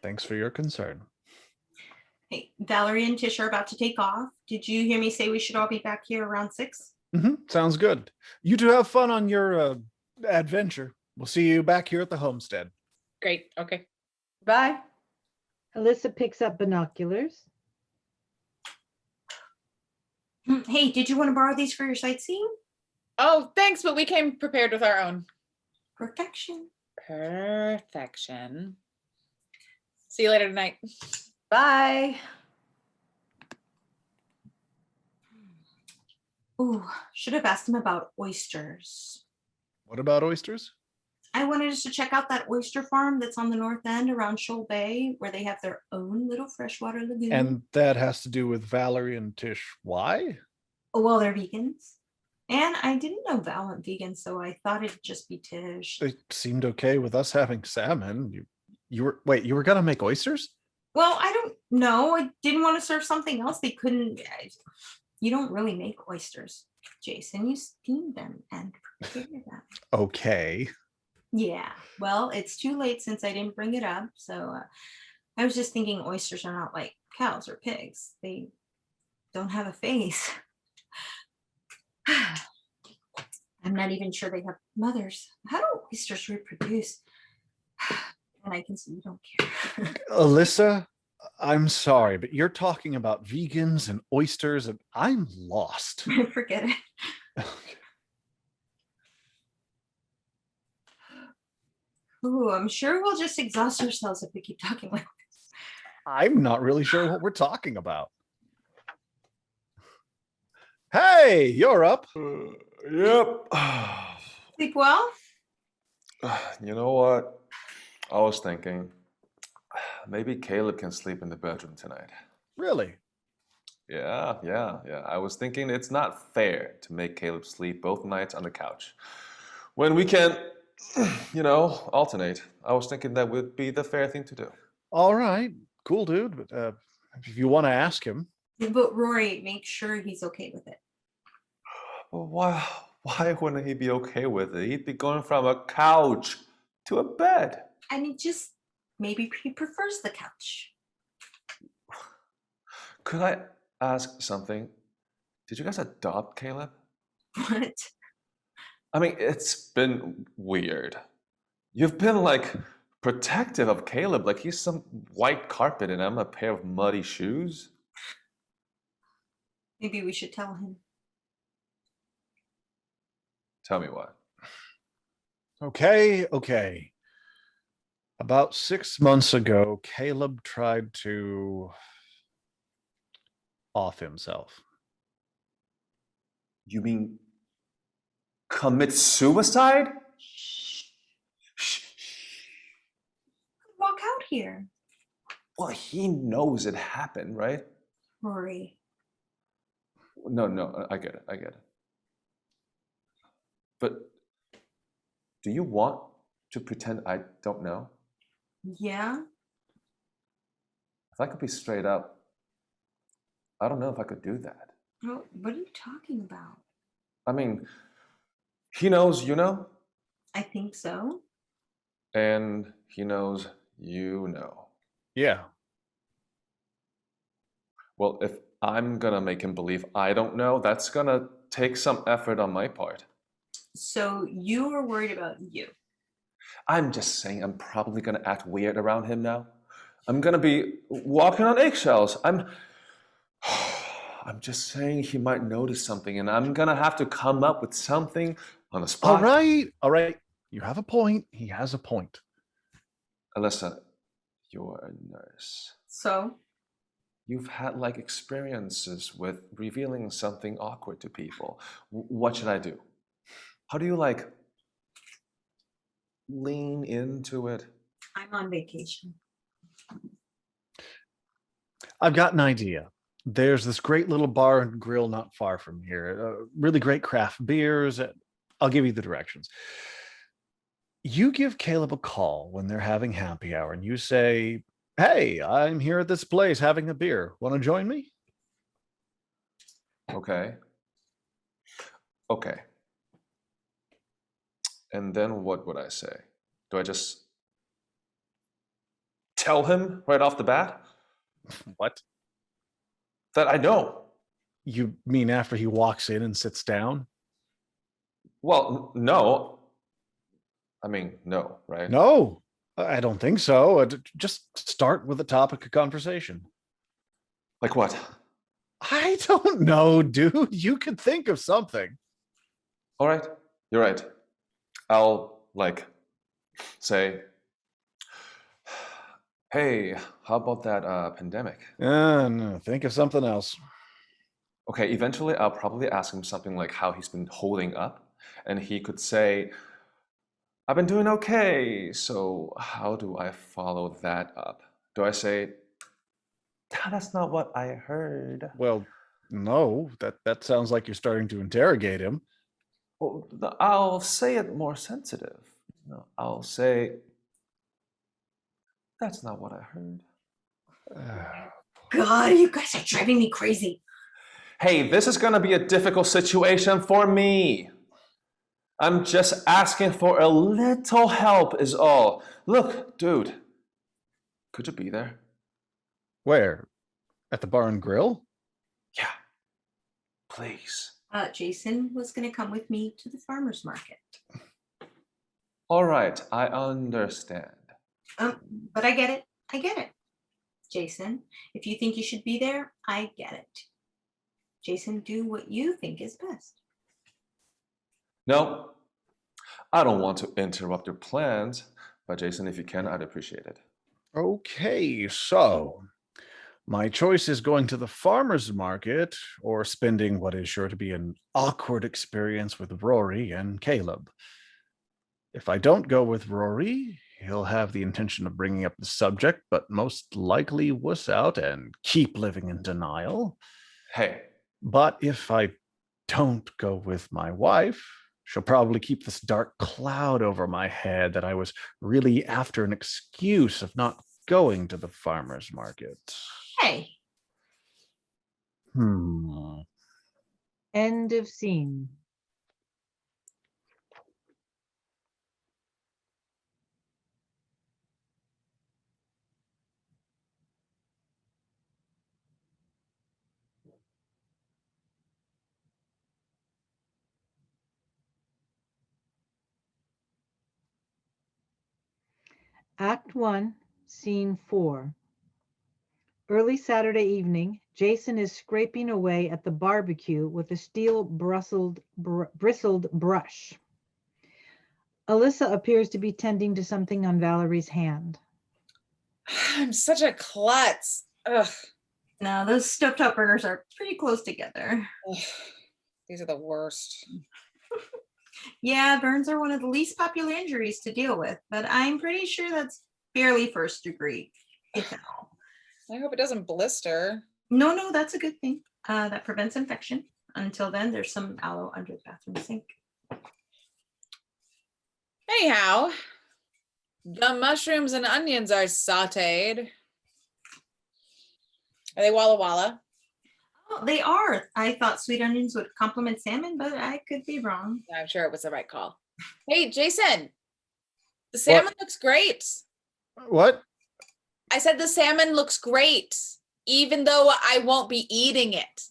Thanks for your concern. Hey, Valerie and Tish are about to take off. Did you hear me say we should all be back here around 6? Sounds good. You two have fun on your adventure. We'll see you back here at the homestead. Great. Okay. Bye. Alyssa picks up binoculars. Hey, did you want to borrow these for your sightseeing? Oh, thanks, but we came prepared with our own. Perfection. Perfection. See you later tonight. Bye. Ooh, should have asked him about oysters. What about oysters? I wanted us to check out that oyster farm that's on the north end around Shoal Bay, where they have their own little freshwater lagoon. And that has to do with Valerie and Tish. Why? Oh, well, they're vegans. And I didn't know Val went vegan, so I thought it'd just be Tish. It seemed okay with us having salmon. You were gonna make oysters? Well, I don't know. I didn't want to serve something else. They couldn't. You don't really make oysters, Jason. You steam them and prepare them. Okay. Yeah. Well, it's too late since I didn't bring it up. So I was just thinking oysters are not like cows or pigs. They don't have a face. I'm not even sure they have mothers. How do oysters reproduce? And I can see you don't care. Alyssa, I'm sorry, but you're talking about vegans and oysters, and I'm lost. Forget it. Ooh, I'm sure we'll just exhaust ourselves if we keep talking like this. I'm not really sure what we're talking about. Hey, you're up. Yep. Sleep well? You know what? I was thinking maybe Caleb can sleep in the bedroom tonight. Really? Yeah. I was thinking it's not fair to make Caleb sleep both nights on the couch when we can, alternate. I was thinking that would be the fair thing to do. All right. Cool, dude. But if you want to ask him. But Rory, make sure he's okay with it. Well, why wouldn't he be okay with it? He'd be going from a couch to a bed. I mean, just maybe he prefers the couch. Could I ask something? Did you guys adopt Caleb? What? I mean, it's been weird. You've been like protective of Caleb, like he's some white carpet and I'm a pair of muddy shoes. Maybe we should tell him. Tell me what. Okay. About 6 months ago, Caleb tried to off himself. You mean commit suicide? Walk out here. Well, he knows it happened, right? Rory. No, I get it. But do you want to pretend I don't know? Yeah? If I could be straight up, I don't know if I could do that. Well, what are you talking about? I mean, he knows you know, I think so. and he knows you know. Yeah. Well, if I'm gonna make him believe I don't know, that's gonna take some effort on my part. So you are worried about you. I'm just saying I'm probably gonna act weird around him now. I'm gonna be walking on eggshells. I'm just saying he might notice something and I'm gonna have to come up with something on the spot. All right. You have a point. He has a point. Alyssa, you're a nurse. So? You've had like experiences with revealing something awkward to people. What should I do? How do you like lean into it? I'm on vacation. I've got an idea. There's this great little bar and grill not far from here. Really great craft beers. I'll give you the directions. You give Caleb a call when they're having happy hour and you say, "Hey, I'm here at this place having a beer. Want to join me?" Okay. And then what would I say? Do I just tell him right off the bat What? that I know? You mean after he walks in and sits down? Well, no. I mean, no, right? No, I don't think so. Just start with a topic of conversation. Like what? I don't know, dude. You could think of something. All right, you're right. I'll like say, hey, how about that pandemic? No, think of something else. Okay, eventually I'll probably ask him something like how he's been holding up, and he could say, I've been doing okay. So how do I follow that up? Do I say, that's not what I heard? Well, no, that sounds like you're starting to interrogate him. Oh, I'll say it more sensitive. No, I'll say, that's not what I heard. God, you guys are driving me crazy. Hey, this is gonna be a difficult situation for me. I'm just asking for a little help is all. Look, dude, could you be there? Where? At the bar and grill? Yeah, please. Jason was going to come with me to the farmer's market. All right, I understand. But I get it. I get it. Jason, if you think you should be there, I get it. Jason, do what you think is best. No, I don't want to interrupt your plans, but Jason, if you can, I'd appreciate it. Okay, so my choice is going to the farmer's market or spending what is sure to be an awkward experience with Rory and Caleb. If I don't go with Rory, he'll have the intention of bringing up the subject, but most likely wuss out and keep living in denial. Hey, But if I don't go with my wife, she'll probably keep this dark cloud over my head that I was really after an excuse of not going to the farmer's market. Hey, End of scene. Act 1, Scene 4. Early Saturday evening, Jason is scraping away at the barbecue with a steel bristled brush. Alyssa appears to be tending to something on Valerie's hand. I'm such a klutz. Ugh. now those stovetop burners are pretty close together. Ugh. These are the worst. Yeah, burns are one of the least popular injuries to deal with, but I'm pretty sure that's barely first degree. If at all. I hope it doesn't blister. No, that's a good thing. That prevents infection. Until then, there's some aloe under the bathroom sink. Anyhow, the mushrooms and onions are sauteed. Are they Walla Walla? Oh, they are. I thought sweet onions would complement salmon, but I could be wrong. I'm sure it was the right call. Hey, Jason, the salmon looks great. What? I said the salmon looks great, even though I won't be eating it.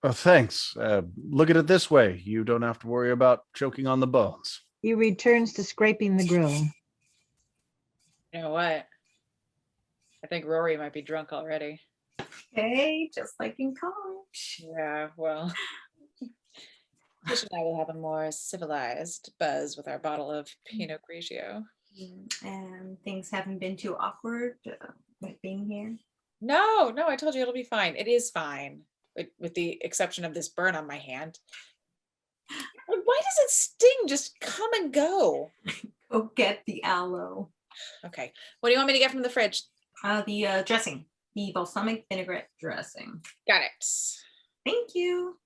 Oh, thanks. Look at it this way. You don't have to worry about choking on the bones. He returns to scraping the grill. You know what? I think Rory might be drunk already. Hey, just like in college. Yeah, well, Tish and I will have a more civilized buzz with our bottle of Pinot Grigio. And things haven't been too awkward like being here. No, I told you it'll be fine. It is fine, with the exception of this burn on my hand. Why does it sting? Just come and go. Go get the aloe. Okay, what do you want me to get from the fridge? The dressing, the balsamic vinaigrette dressing. Got it. Thank you.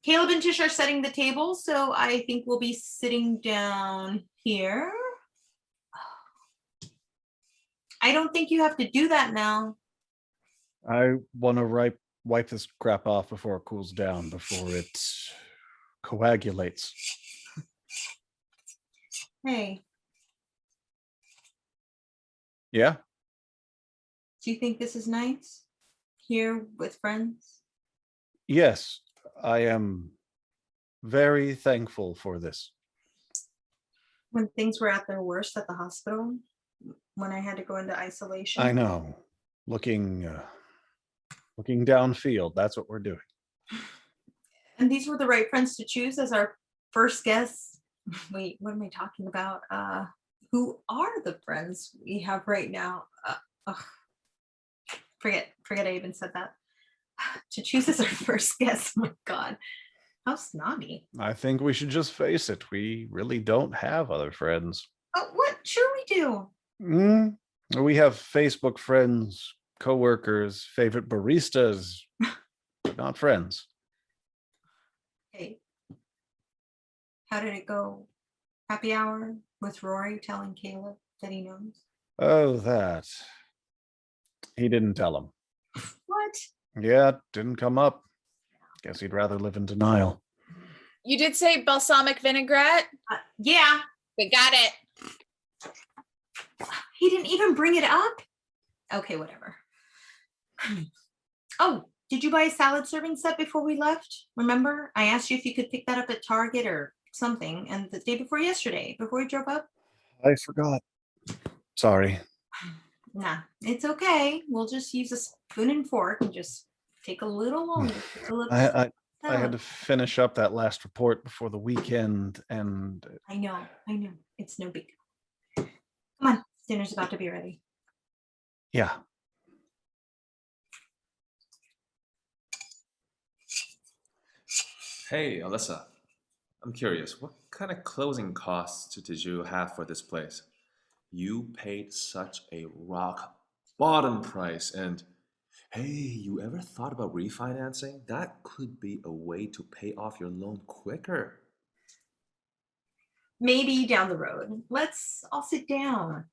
Caleb and Tish are setting the table, so I think we'll be sitting down here. I don't think you have to do that now. I want to wipe this crap off before it cools down, before it coagulates. Hey, Yeah? do you think this is nice? Here with friends? Yes, I am very thankful for this. When things were at their worst at the hospital, when I had to go into isolation. I know. Looking downfield, that's what we're doing. And these were the right friends to choose as our first guests. Wait, what am I talking about? Who are the friends we have right now? Forget I even said that. To choose as our first guest. Oh my God, how snobby. I think we should just face it. We really don't have other friends. Oh, what? Sure we do. We have Facebook friends, coworkers, favorite baristas, but not friends. Hey, How did it go? Happy hour with Rory telling Caleb that he knows? Oh, that. He didn't tell him. What? Yeah, didn't come up. Guess he'd rather live in denial. You did say balsamic vinaigrette? Yeah, We got it. he didn't even bring it up. Okay, whatever. Oh, did you buy a salad serving set before we left? Remember, I asked you if you could pick that up at Target or something, and the day before yesterday, before we drove up. I forgot. Sorry. Nah, it's okay. We'll just use a spoon and fork and just take a little longer. Take a little I had salad. to finish up that last report before the weekend, and I know. It's no big deal. Come on, dinner's about to be ready. yeah. Hey, Alyssa. I'm curious, what kind of closing costs did you have for this place? You paid such a rock bottom price, and hey, you ever thought about refinancing? That could be a way to pay off your loan quicker. Maybe down the road. Let's all sit down.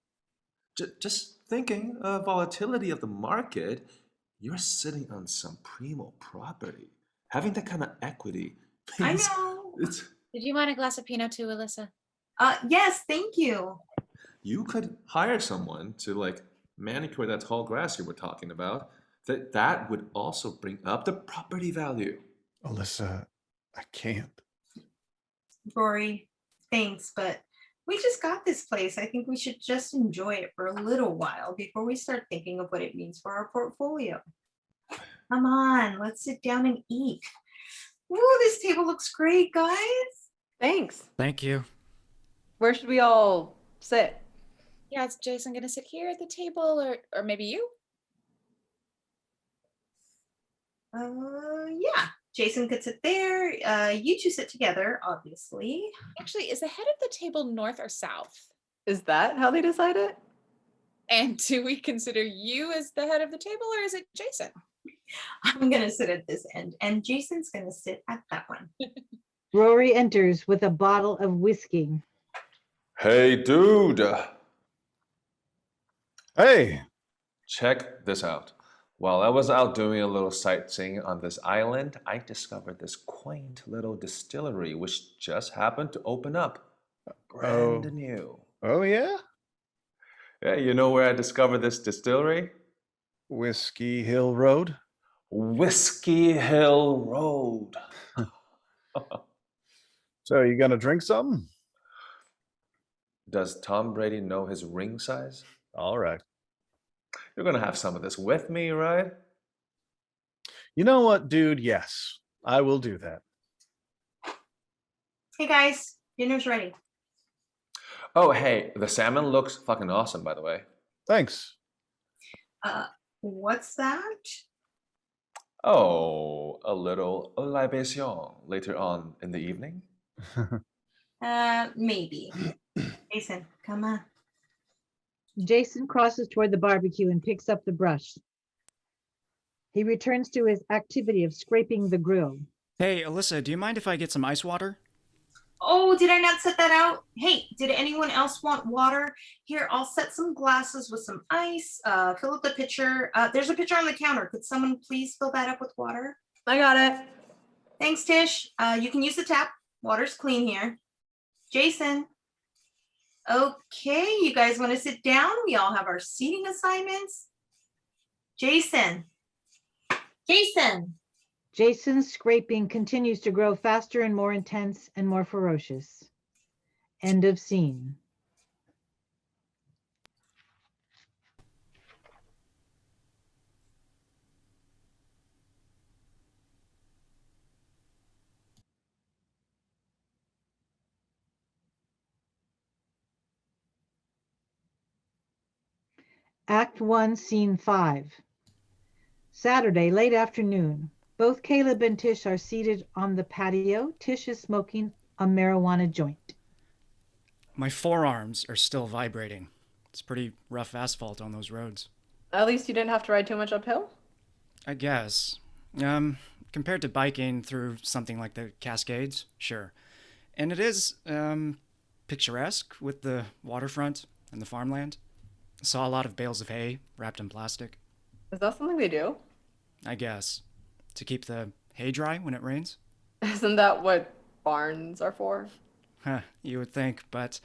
Just thinking of volatility of the market, you're sitting on some primo property. Having that kind of equity I means know. it's Did you want a glass of Pinot too, Alyssa? Yes, thank you. you could hire someone to like manicure that tall grass you were talking about. That would also bring up the property value. Alyssa, I can't. Rory, thanks, but we just got this place. I think we should just enjoy it for a little while before we start thinking of what it means for our portfolio. Come on, let's sit down and eat. Ooh, this table looks great, guys. Thanks. Thank you. Where should we all sit? Yeah, is Jason gonna sit here at the table or maybe you? Yeah, Jason could sit there. You two sit together, obviously. Actually, is the head of the table north or south? Is that how they decide it? And do we consider you as the head of the table or is it Jason? I'm gonna sit at this end, and Jason's gonna sit at that one. Rory enters with a bottle of whiskey. Hey, dude! Hey, Check this out. While I was out doing a little sightseeing on this island, I discovered this quaint little distillery which just happened to open up. Brand new. oh yeah? Yeah, you know where I discovered this distillery? Whiskey Hill Road? Whiskey Hill Road. So you gonna drink something? Does Tom Brady know his ring size? All right. You're gonna have some of this with me, right? You know what, dude? Yes, I will do that. Hey guys, dinner's ready. Oh, hey, the salmon looks fucking awesome, by the way. Thanks. What's that? Oh, a little libation later on in the evening? Maybe. Jason, come on. Jason crosses toward the barbecue and picks up the brush. He returns to his activity of scraping the grill. Hey, Alyssa, do you mind if I get some ice water? Oh, did I not set that out? Hey, did anyone else want water? Here, I'll set some glasses with some ice. Fill up the pitcher. There's a pitcher on the counter. Could someone please fill that up with water? I got it. Thanks, Tish. You can use the tap. Water's clean here. Jason. Okay, you guys want to sit down? We all have our seating assignments. Jason. Jason. Jason's scraping continues to grow faster and more intense and more ferocious. End of scene. Act 1, Scene 5. Saturday, late afternoon. Both Caleb and Tish are seated on the patio. Tish is smoking a marijuana joint. My forearms are still vibrating. It's pretty rough asphalt on those roads. At least you didn't have to ride too much uphill. I guess. Compared to biking through something like the Cascades, sure. And it is picturesque with the waterfront and the farmland. Saw a lot of bales of hay wrapped in plastic, Is that something they do? I guess, to keep the hay dry when it rains. Isn't that what barns are for? Huh, you would think, but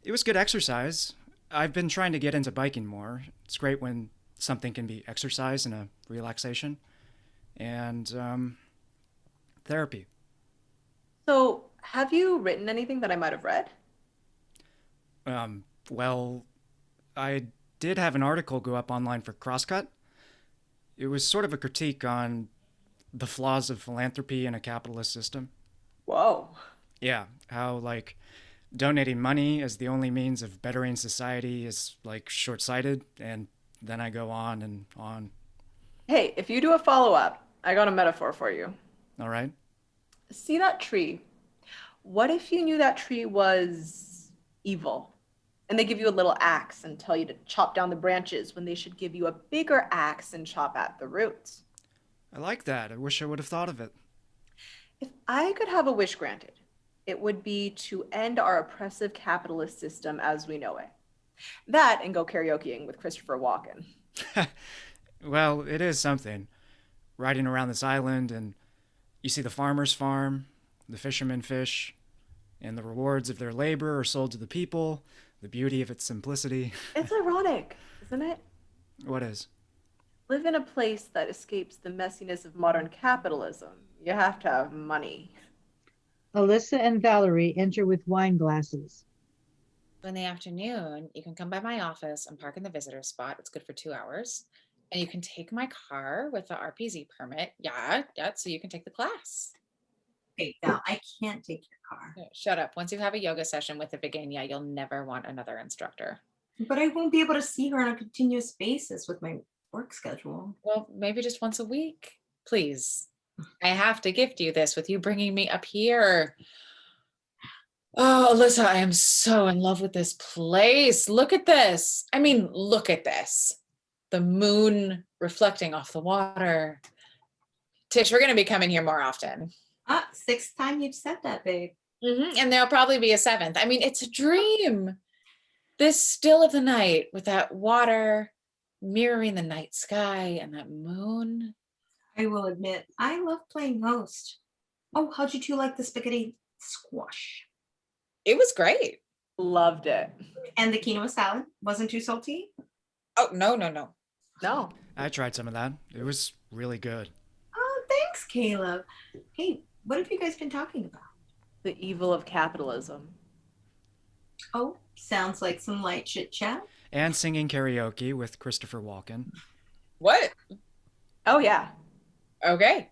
it was good exercise. I've been trying to get into biking more. It's great when something can be exercise and a relaxation. And therapy. So, have you written anything that I might have read? Well, I did have an article go up online for Crosscut. It was sort of a critique on the flaws of philanthropy in a capitalist system. Whoa. Yeah, how, like, donating money as the only means of bettering society is, like, short-sighted, and then I go on and on. Hey, if you do a follow-up, I got a metaphor for you. All right? See that tree? What if you knew that tree was evil? And they give you a little axe and tell you to chop down the branches when they should give you a bigger axe and chop at the roots. I like that. I wish I would have thought of it. If I could have a wish granted, it would be to end our oppressive capitalist system as we know it. That and go karaokeing with Christopher Walken. Well, it is something. Riding around this island, and you see the farmer's farm, the fishermen fish, and the rewards of their labor are sold to the people, the beauty of its simplicity. It's ironic, isn't it? What is? Live in a place that escapes the messiness of modern capitalism. You have to have money. Alyssa and Valerie enter with wine glasses. In the afternoon, you can come by my office and park in the visitor spot. It's good for 2 hours. And you can take my car with the RPZ permit. Yeah, so you can take the class. Okay, now I can't take your car. Shut up. Once you have a yoga session with the Vigania, you'll never want another instructor. But I won't be able to see her on a continuous basis with my work schedule. Well, maybe just once a week. Please. I have to gift you this with you bringing me up here. Oh, Alyssa, I am so in love with this place. Look at this. I mean, look at this. The moon reflecting off the water. Tish, we're going to be coming here more often. Sixth time you've said that, babe. And there'll probably be a seventh. I mean, it's a dream. This still of the night with that water mirroring the night sky and that moon. I will admit, I love playing host. Oh, how'd you two like the spaghetti squash? It was great. Loved it. And the quinoa salad wasn't too salty? Oh, no. No. I tried some of that. It was really good. Oh, thanks, Caleb. Hey, what have you guys been talking about? The evil of capitalism. Oh, sounds like some light chit chat. And singing karaoke with Christopher Walken. What? Oh, yeah. Okay.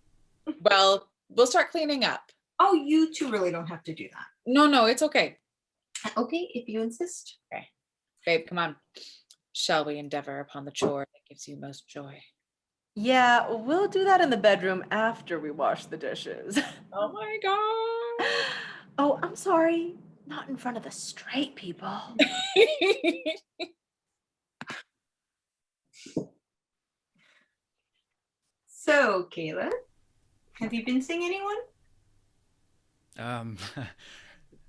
Well, we'll start cleaning up. Oh, you two really don't have to do that. No, it's okay. Okay, if you insist. Okay. Babe, come on. Shall we endeavor upon the chore that gives you most joy? Yeah, we'll do that in the bedroom after we wash the dishes. Oh my God. Oh, I'm sorry. Not in front of the straight people. So, Caleb, have you been seeing anyone?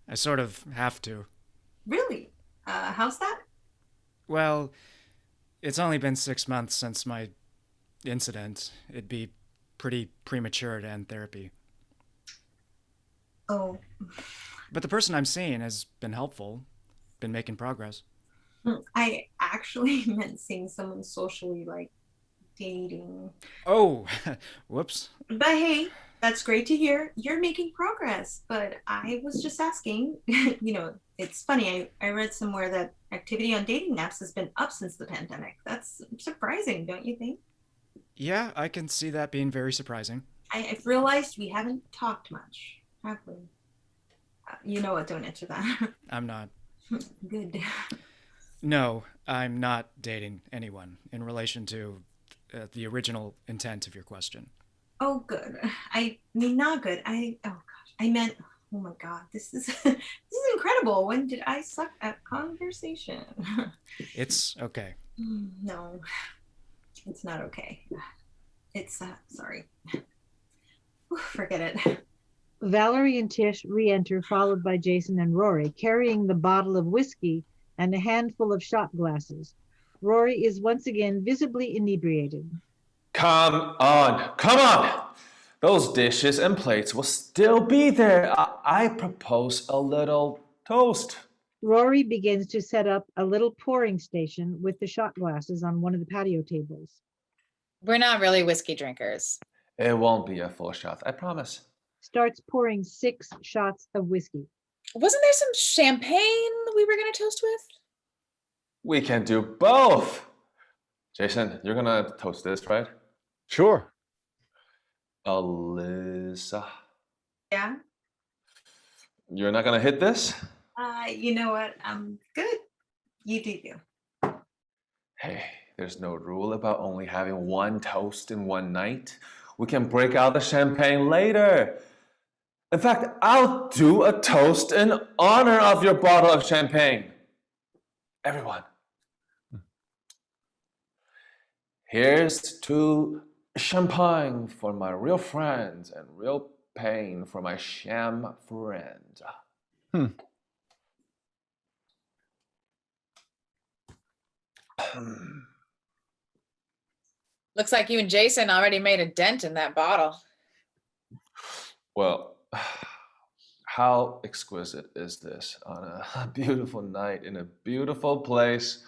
I sort of have to. Really? How's that? Well, it's only been 6 months since my incident. It'd be pretty premature to end therapy. Oh. But the person I'm seeing has been helpful, been making progress. I actually meant seeing someone socially, like dating. Oh, whoops. But hey, that's great to hear. You're making progress. But I was just asking, it's funny. I read somewhere that activity on dating apps has been up since the pandemic. That's surprising, don't you think? Yeah, I can see that being very surprising. I've realized we haven't talked much, have we? You know what? Don't answer that. I'm not. Good. No, I'm not dating anyone in relation to the original intent of your question. Oh, good. I mean, not good. Oh gosh, I meant. Oh my God, this is this is incredible. When did I suck at conversation? It's okay. No, it's not okay. It's sorry. Forget it. Valerie and Tish re-enter, followed by Jason and Rory, carrying the bottle of whiskey and a handful of shot glasses. Rory is once again visibly inebriated. Come on, come on! Those dishes and plates will still be there. I propose a little toast. Rory begins to set up a little pouring station with the shot glasses on one of the patio tables. We're not really whiskey drinkers. It won't be a full shot, I promise. Starts pouring 6 shots of whiskey. Wasn't there some champagne we were going to toast with? We can do both. Jason, you're gonna toast this, right? Sure. Alyssa, Yeah. you're not gonna hit this? You know what? I'm good. You do you. Hey, there's no rule about only having one toast in one night. We can break out the champagne later. In fact, I'll do a toast in honor of your bottle of champagne. Everyone. Here's to champagne for my real friends and real pain for my sham friend. Looks like you and Jason already made a dent in that bottle. Well, how exquisite is this on a beautiful night in a beautiful place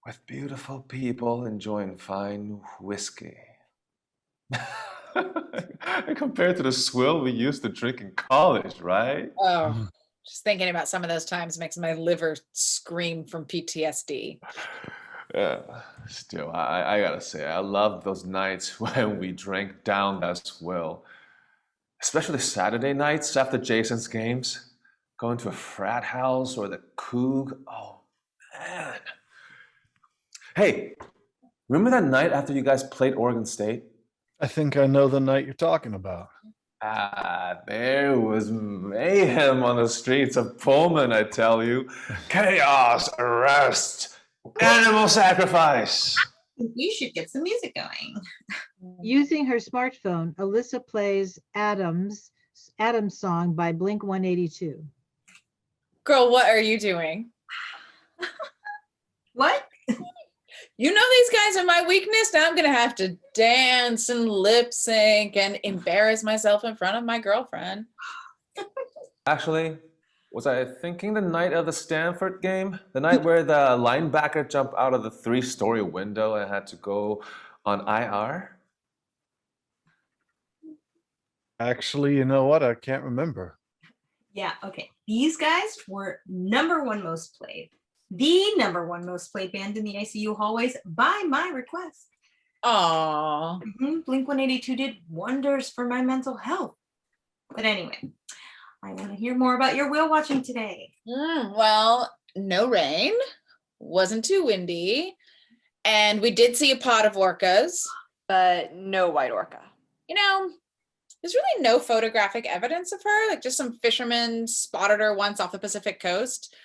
with beautiful people enjoying fine whiskey? Compared to the swill we used to drink in college, right? Oh, just thinking about some of those times makes my liver scream from PTSD. Yeah, still, I gotta say, I love those nights when we drank down that swill. Especially Saturday nights after Jason's games. Going to a frat house or the Coug. Oh, man. Hey, remember that night after you guys played Oregon State? I think I know the night you're talking about. There was mayhem on the streets of Pullman, I tell you. Chaos, arrest, animal sacrifice. You should get some music going. Using her smartphone, Alyssa plays Adam's song by Blink 182. Girl, what are you doing? What? You know these guys are my weakness. Now I'm going to have to dance and lip sync and embarrass myself in front of my girlfriend. Actually, was I thinking the night of the Stanford game? The night where the linebacker jumped out of the 3-story window and had to go on IR? Actually, you know what? I can't remember. Yeah, okay. These guys were #1 most played. The #1 most played band in the ICU hallways by my request. Aww. Blink 182 did wonders for my mental health. But anyway, I want to hear more about your whale watching today. Well, no rain, wasn't too windy, and we did see a pod of orcas. But no white orca. You know, there's really no photographic evidence of her. Like, just some fishermen spotted her once off the Pacific coast.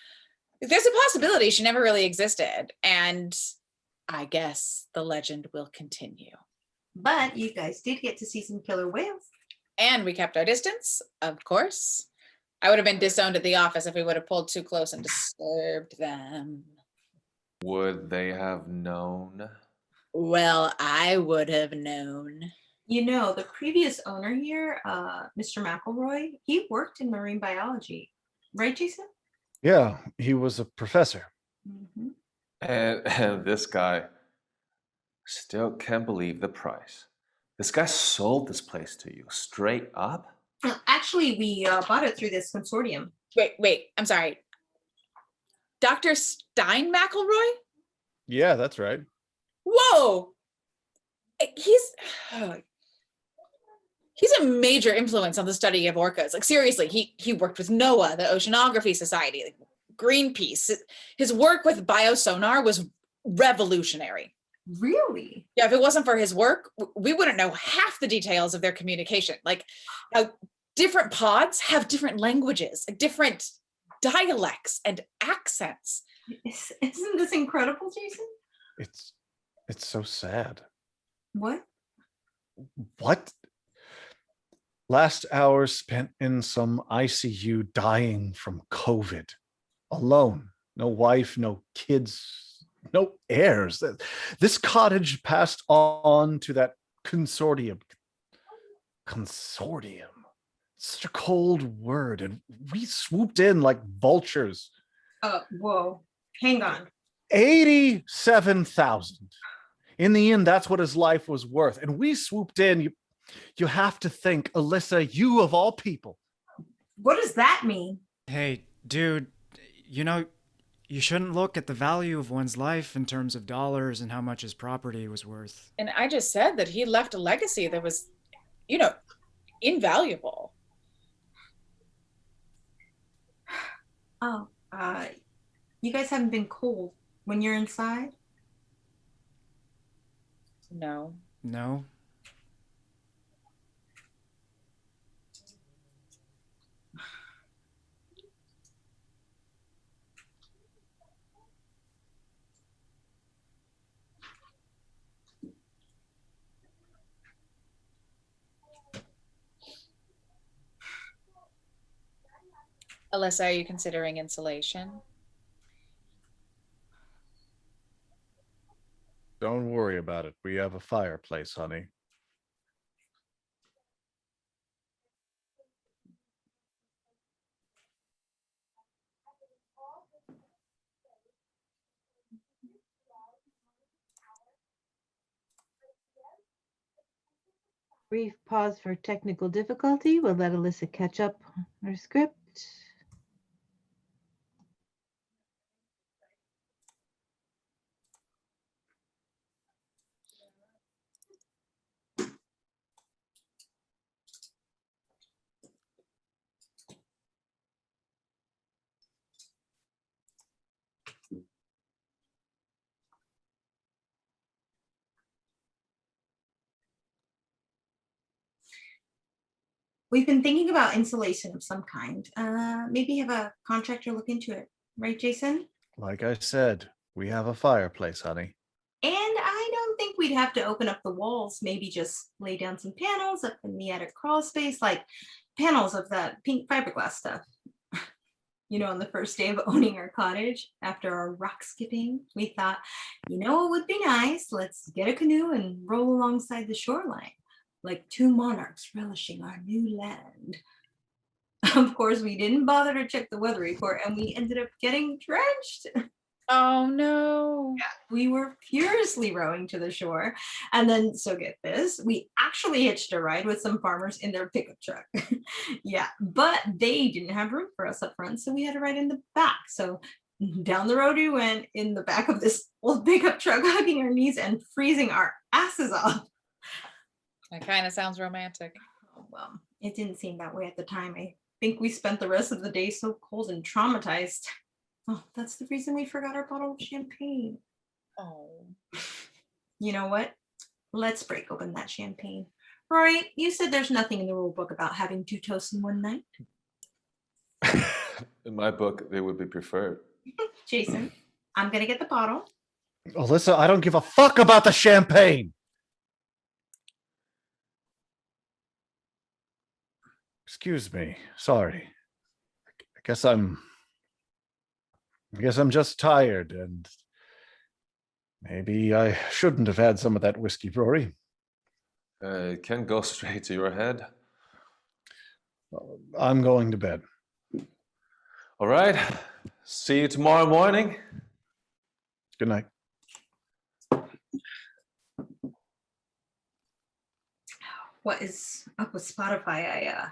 There's a possibility she never really existed. And I guess the legend will continue. But you guys did get to see some killer whales. And we kept our distance, of course. I would have been disowned at the office if we would have pulled too close and disturbed them. Would they have known? Well, I would have known. You know, the previous owner here, Mr. McElroy, he worked in marine biology. Right, Jason? Yeah, he was a professor. And this guy still can't believe the price. This guy sold this place to you straight up? Actually, we bought it through this consortium. Wait, I'm sorry. Dr. Stein McElroy? Yeah, that's right. Whoa! He's a major influence on the study of orcas. Like, seriously, he worked with NOAA, the Oceanography Society, like Greenpeace. His work with biosonar was revolutionary. Really? Yeah, if it wasn't for his work, we wouldn't know half the details of their communication. Like, how different pods have different languages, like different dialects and accents. Isn't this incredible, Jason? It's so sad. What? What? Last hour spent in some ICU dying from COVID. Alone. No wife, no kids, no heirs. This cottage passed on to that consortium. Consortium. Such a cold word. And we swooped in like vultures. Whoa. Hang on. 87,000. In the end, that's what his life was worth. And we swooped in. You have to think, Alyssa, you of all people. What does that mean? Hey, dude, you know, you shouldn't look at the value of one's life in terms of dollars and how much his property was worth. And I just said that he left a legacy that was, you know, invaluable. Oh, you guys haven't been cold when you're inside? No. No? Alyssa, are you considering insulation? Don't worry about it. We have a fireplace, honey. Brief pause for technical difficulty. We'll let Alyssa catch up on her script. We've been thinking about insulation of some kind. Maybe have a contractor look into it. Right, Jason? Like I said, we have a fireplace, honey. And I don't think we'd have to open up the walls. Maybe just lay down some panels up in the attic crawl space, like panels of that pink fiberglass stuff. You know, on the first day of owning our cottage, after our rock skipping, we thought, you know what would be nice? Let's get a canoe and roll alongside the shoreline, like two monarchs relishing our new land. Of course, we didn't bother to check the weather report and we ended up getting drenched. Oh no. We were furiously rowing to the shore. And then, so get this, we actually hitched a ride with some farmers in their pickup truck. Yeah, but they didn't have room for us up front, so we had to ride in the back. So down the road we went in the back of this old pickup truck, hugging our knees and freezing our asses off. That kind of sounds romantic. Oh, well, it didn't seem that way at the time. I think we spent the rest of the day so cold and traumatized. Oh, that's the reason we forgot our bottle of champagne. Oh. You know what? Let's break open that champagne. Rory, you said there's nothing in the rule book about having 2 toasts in one night. In my book, they would be preferred. Jason, I'm gonna get the bottle. Alyssa, I don't give a fuck about the champagne. Excuse me. Sorry. I guess I'm just tired, and maybe I shouldn't have had some of that whiskey, Rory. It can go straight to your head. I'm going to bed. All right. See you tomorrow morning. Good night. What is up with Spotify? I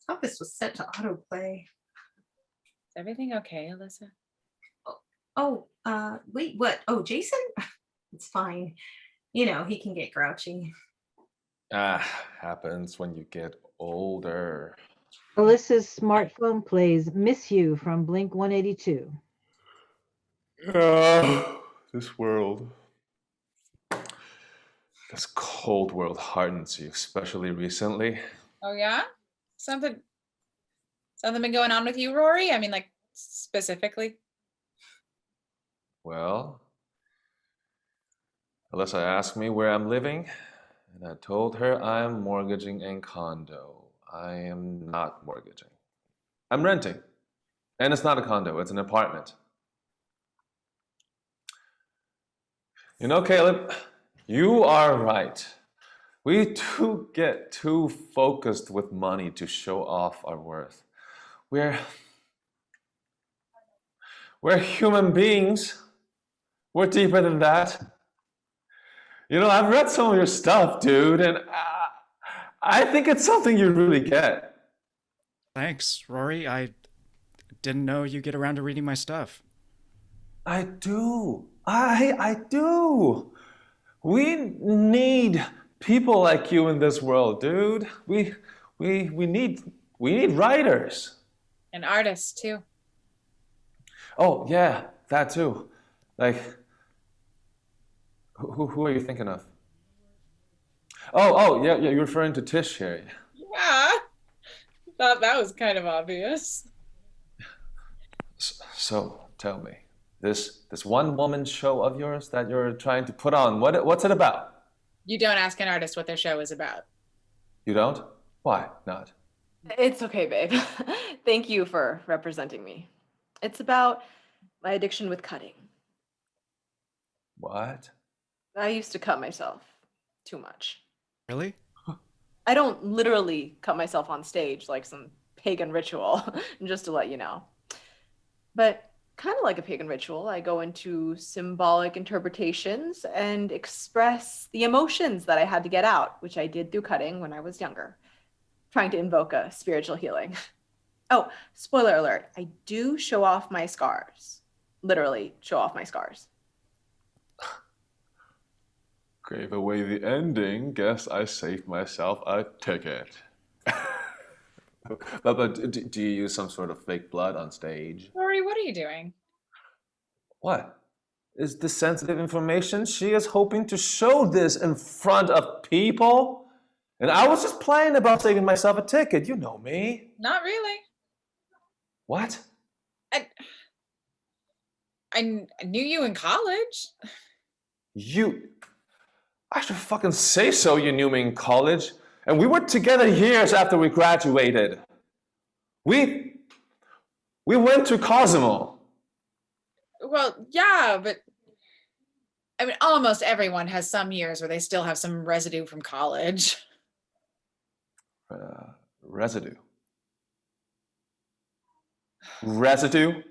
thought this was set to autoplay. Is everything okay, Alyssa? Oh, wait, what? Oh, Jason? It's fine. You know, he can get grouchy. Happens when you get older. Alyssa's smartphone plays Miss You from Blink 182. This world. This cold world hardens you, especially recently. Oh yeah? Something been going on with you, Rory? I mean, like, specifically? Well, Alyssa asked me where I'm living, and I told her I'm mortgaging a condo. I am not mortgaging. I'm renting. And it's not a condo, it's an apartment. You know, Caleb, you are right. We do get too focused with money to show off our worth. We're human beings. We're deeper than that. You know, I've read some of your stuff, dude, and I think it's something you really get. Thanks, Rory. I didn't know you get around to reading my stuff. I do. I do. We need people like you in this world, dude. We need writers. And artists too. Oh yeah, that too. Like, who are you thinking of? Oh yeah, you're referring to Tish here. Yeah. Thought that was kind of obvious. So tell me, this one woman show of yours that you're trying to put on, what's it about? You don't ask an artist what their show is about. You don't? Why not? It's okay, babe. Thank you for representing me. It's about my addiction with cutting. What? I used to cut myself too much. Really? I don't literally cut myself on stage like some pagan ritual, just to let you know. But kind of like a pagan ritual, I go into symbolic interpretations and express the emotions that I had to get out, which I did through cutting when I was younger, trying to invoke a spiritual healing. Oh, spoiler alert, I do show off my scars. Literally show off my scars. Gave away the ending. Guess I saved myself a ticket. but do you use some sort of fake blood on stage? Rory, what are you doing? What? Is this sensitive information? She is hoping to show this in front of people? And I was just playing about saving myself a ticket. You know me. Not really. What? I knew you in college. I should fucking say so, you knew me in college. And we were together years after we graduated. We went to Cosimo. Well, yeah, but I mean, almost everyone has some years where they still have some residue from college. Residue. Residue?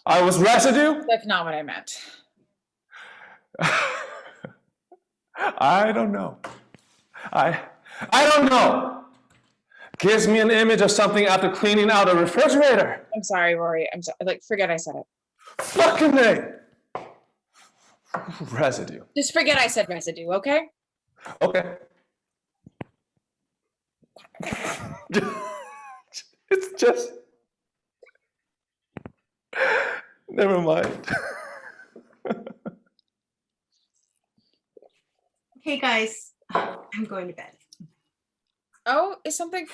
I was residue? That's not what I meant. I don't know. I don't know. Gives me an image of something after cleaning out a refrigerator. I'm sorry, Rory. I'm sorry. Like, forget I said it. Fucking A. Residue. Just forget I said residue, okay? Okay. It's just. Never mind. Okay, guys, I'm going to bed. Oh, is something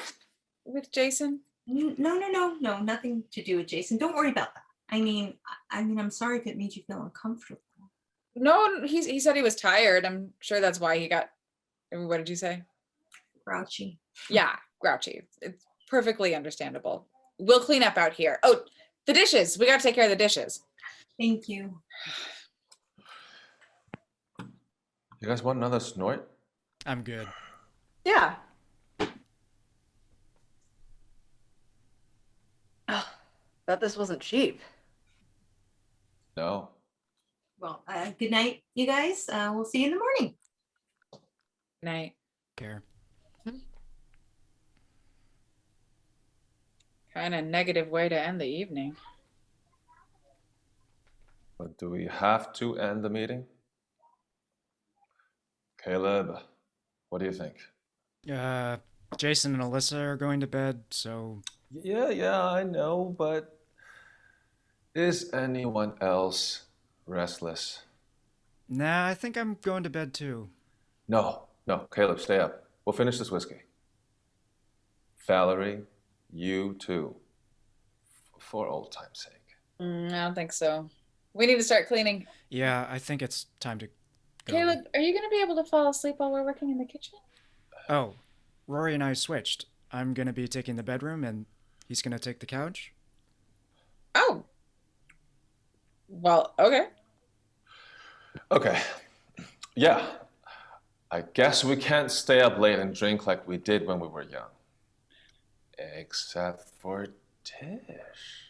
with Jason? No, nothing to do with Jason. Don't worry about that. I mean, I'm sorry if it made you feel uncomfortable. No, he said he was tired. I'm sure that's why he got. What did you say? Grouchy. Yeah, grouchy. It's perfectly understandable. We'll clean up out here. Oh, the dishes. We got to take care of the dishes. Thank you. You guys want another snort? I'm good. Yeah. Oh, bet this wasn't cheap. No. Well, good night, you guys. We'll see you in the morning. Night. Care. Kind of negative way to end the evening. But do we have to end the meeting? Caleb, what do you think? Jason and Alyssa are going to bed, so... Yeah, I know, but is anyone else restless? Nah, I think I'm going to bed too. No, Caleb, stay up. We'll finish this whiskey. Valerie, you too. For old time's sake. I don't think so. We need to start cleaning. Yeah, I think it's time to go. Caleb, are you going to be able to fall asleep while we're working in the kitchen? Oh, Rory and I switched. I'm gonna be taking the bedroom and he's gonna take the couch. Oh. Well, okay. Okay. Yeah. I guess we can't stay up late and drink like we did when we were young. Except for Tish.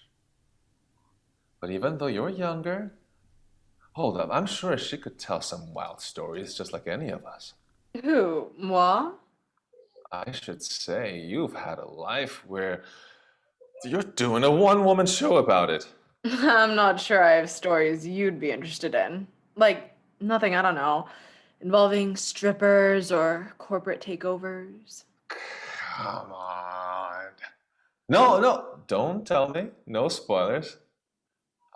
But even though you're younger, hold up, I'm sure she could tell some wild stories just like any of us. Who? Moi? I should say, you've had a life where you're doing a one-woman show about it. I'm not sure I have stories you'd be interested in. Like, nothing, I don't know, involving strippers or corporate takeovers. Come on. No, don't tell me. No spoilers.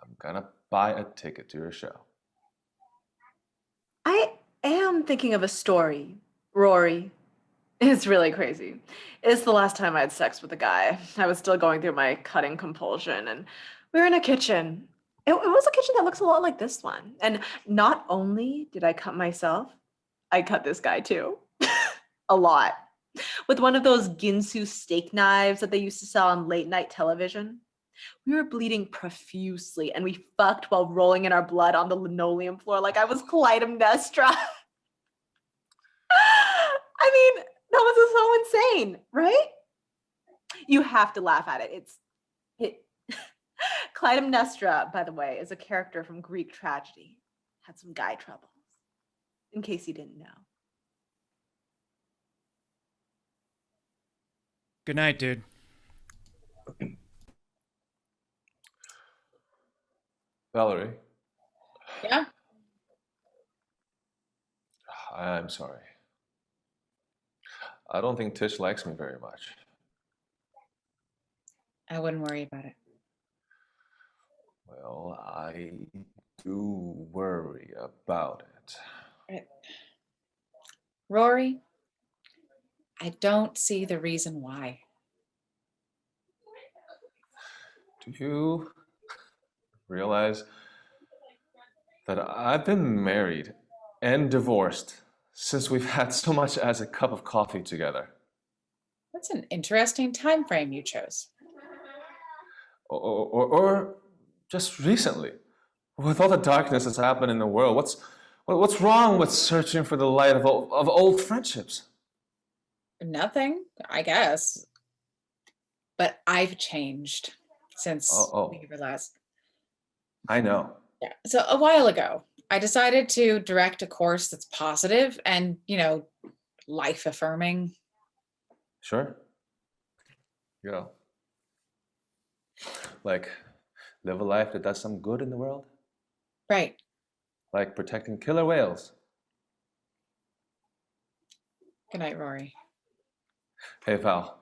I'm gonna buy a ticket to your show. I am thinking of a story, Rory. It's really crazy. It's the last time I had sex with a guy. I was still going through my cutting compulsion, and we were in a kitchen. It was a kitchen that looks a lot like this one. And not only did I cut myself, I cut this guy too. A lot. With one of those Ginsu steak knives that they used to sell on late night television. We were bleeding profusely, and we fucked while rolling in our blood on the linoleum floor like I was Clytemnestra. I mean, that was so insane, right? You have to laugh at it. Clytemnestra, by the way, is a character from Greek tragedy. Had some guy troubles, in case you didn't know. Good night, dude. Valerie, Yeah. I'm sorry. I don't think Tish likes me very much. I wouldn't worry about it. Well, I do worry about it. Right. Rory, I don't see the reason why. Do you realize that I've been married and divorced since we've had so much as a cup of coffee together? That's an interesting time frame you chose. Or just recently, with all the darkness that's happened in the world, what's wrong with searching for the light of old friendships? Nothing, I guess. But I've changed since we were last. I know. Yeah. So a while ago, I decided to direct a course that's positive and, life affirming. Sure. Like, live a life that does some good in the world. Right. Like protecting killer whales. Good night, Rory. Hey, Val.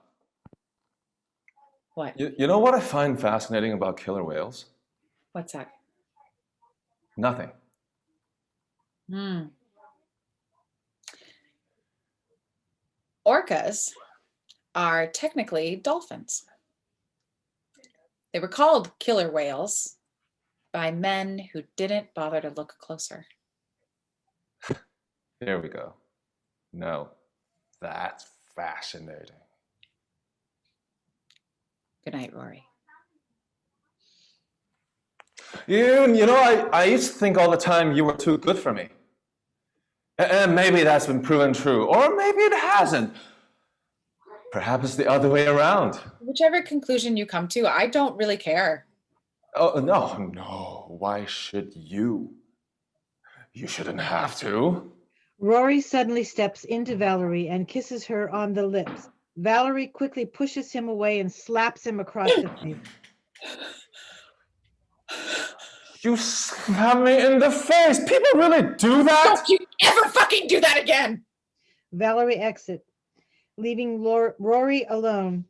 What? You know what I find fascinating about killer whales? What's that? Nothing. Orcas are technically dolphins. They were called killer whales by men who didn't bother to look closer. There we go. No, that's fascinating. Good night, Rory. I used to think all the time you were too good for me. And maybe that's been proven true, or maybe it hasn't. Perhaps it's the other way around. Whichever conclusion you come to, I don't really care. Oh, no. Why should you? You shouldn't have to. Rory suddenly steps into Valerie and kisses her on the lips. Valerie quickly pushes him away and slaps him across the face. You slam me in the face. People really do that? Don't you ever fucking do that again! Valerie exits, leaving Rory alone.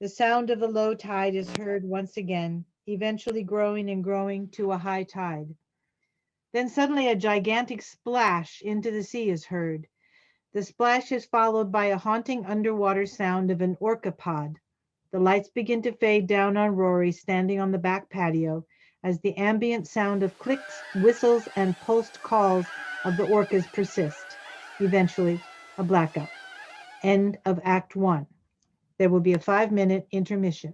The sound of the low tide is heard once again, eventually growing and growing to a high tide. Then suddenly a gigantic splash into the sea is heard. The splash is followed by a haunting underwater sound of an orca pod. The lights begin to fade down on Rory standing on the back patio as the ambient sound of clicks, whistles, and pulsed calls of the orcas persist. Eventually, a blackout. End of Act 1. There will be a 5-minute intermission.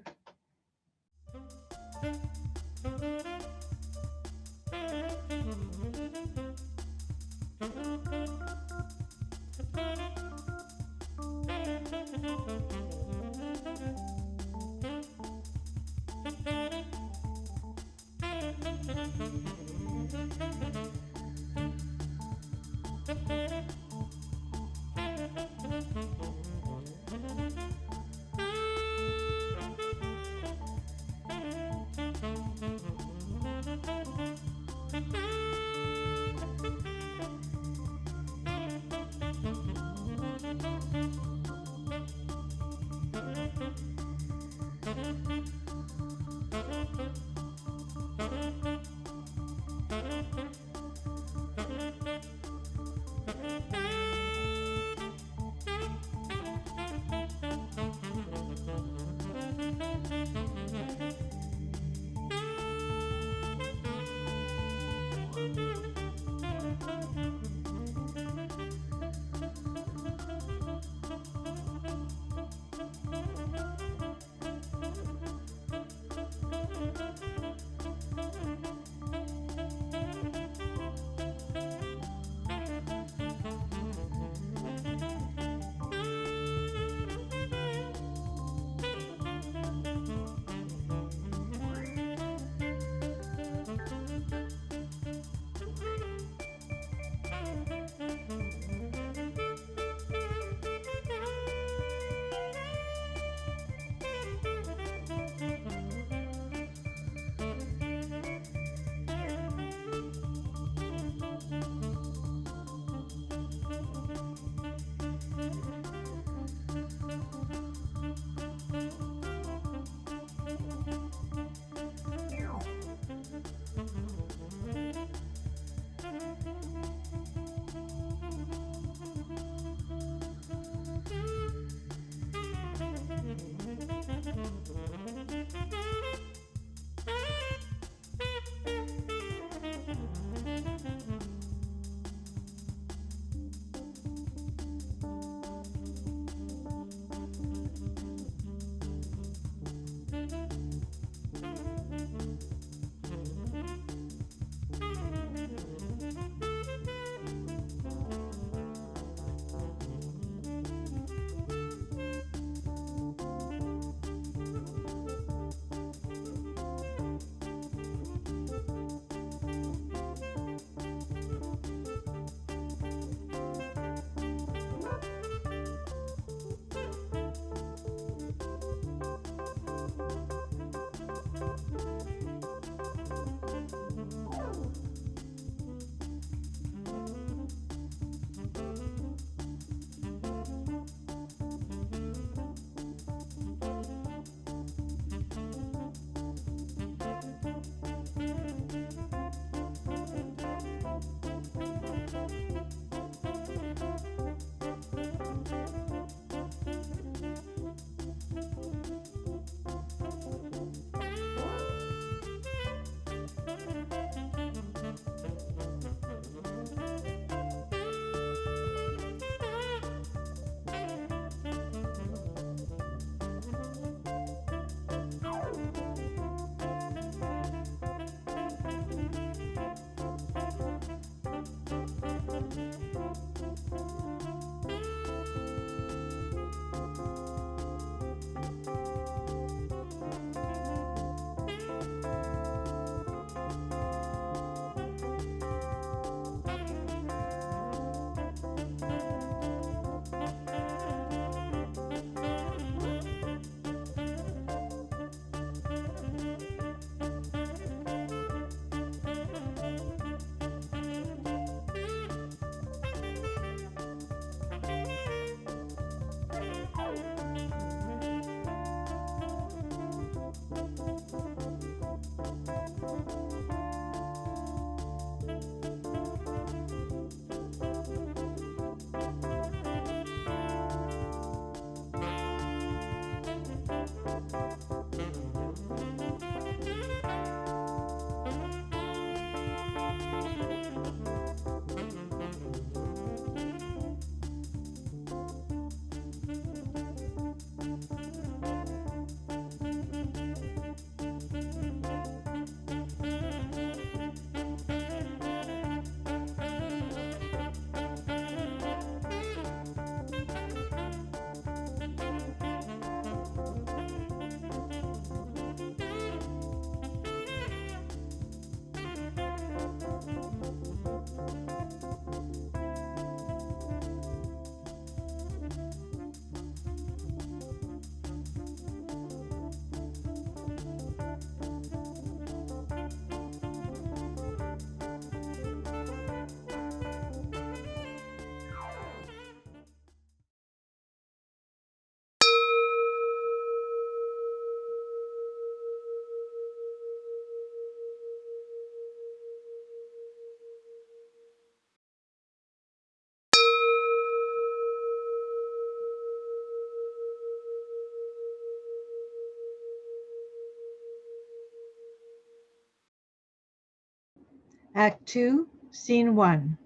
Act 2, Scene 1.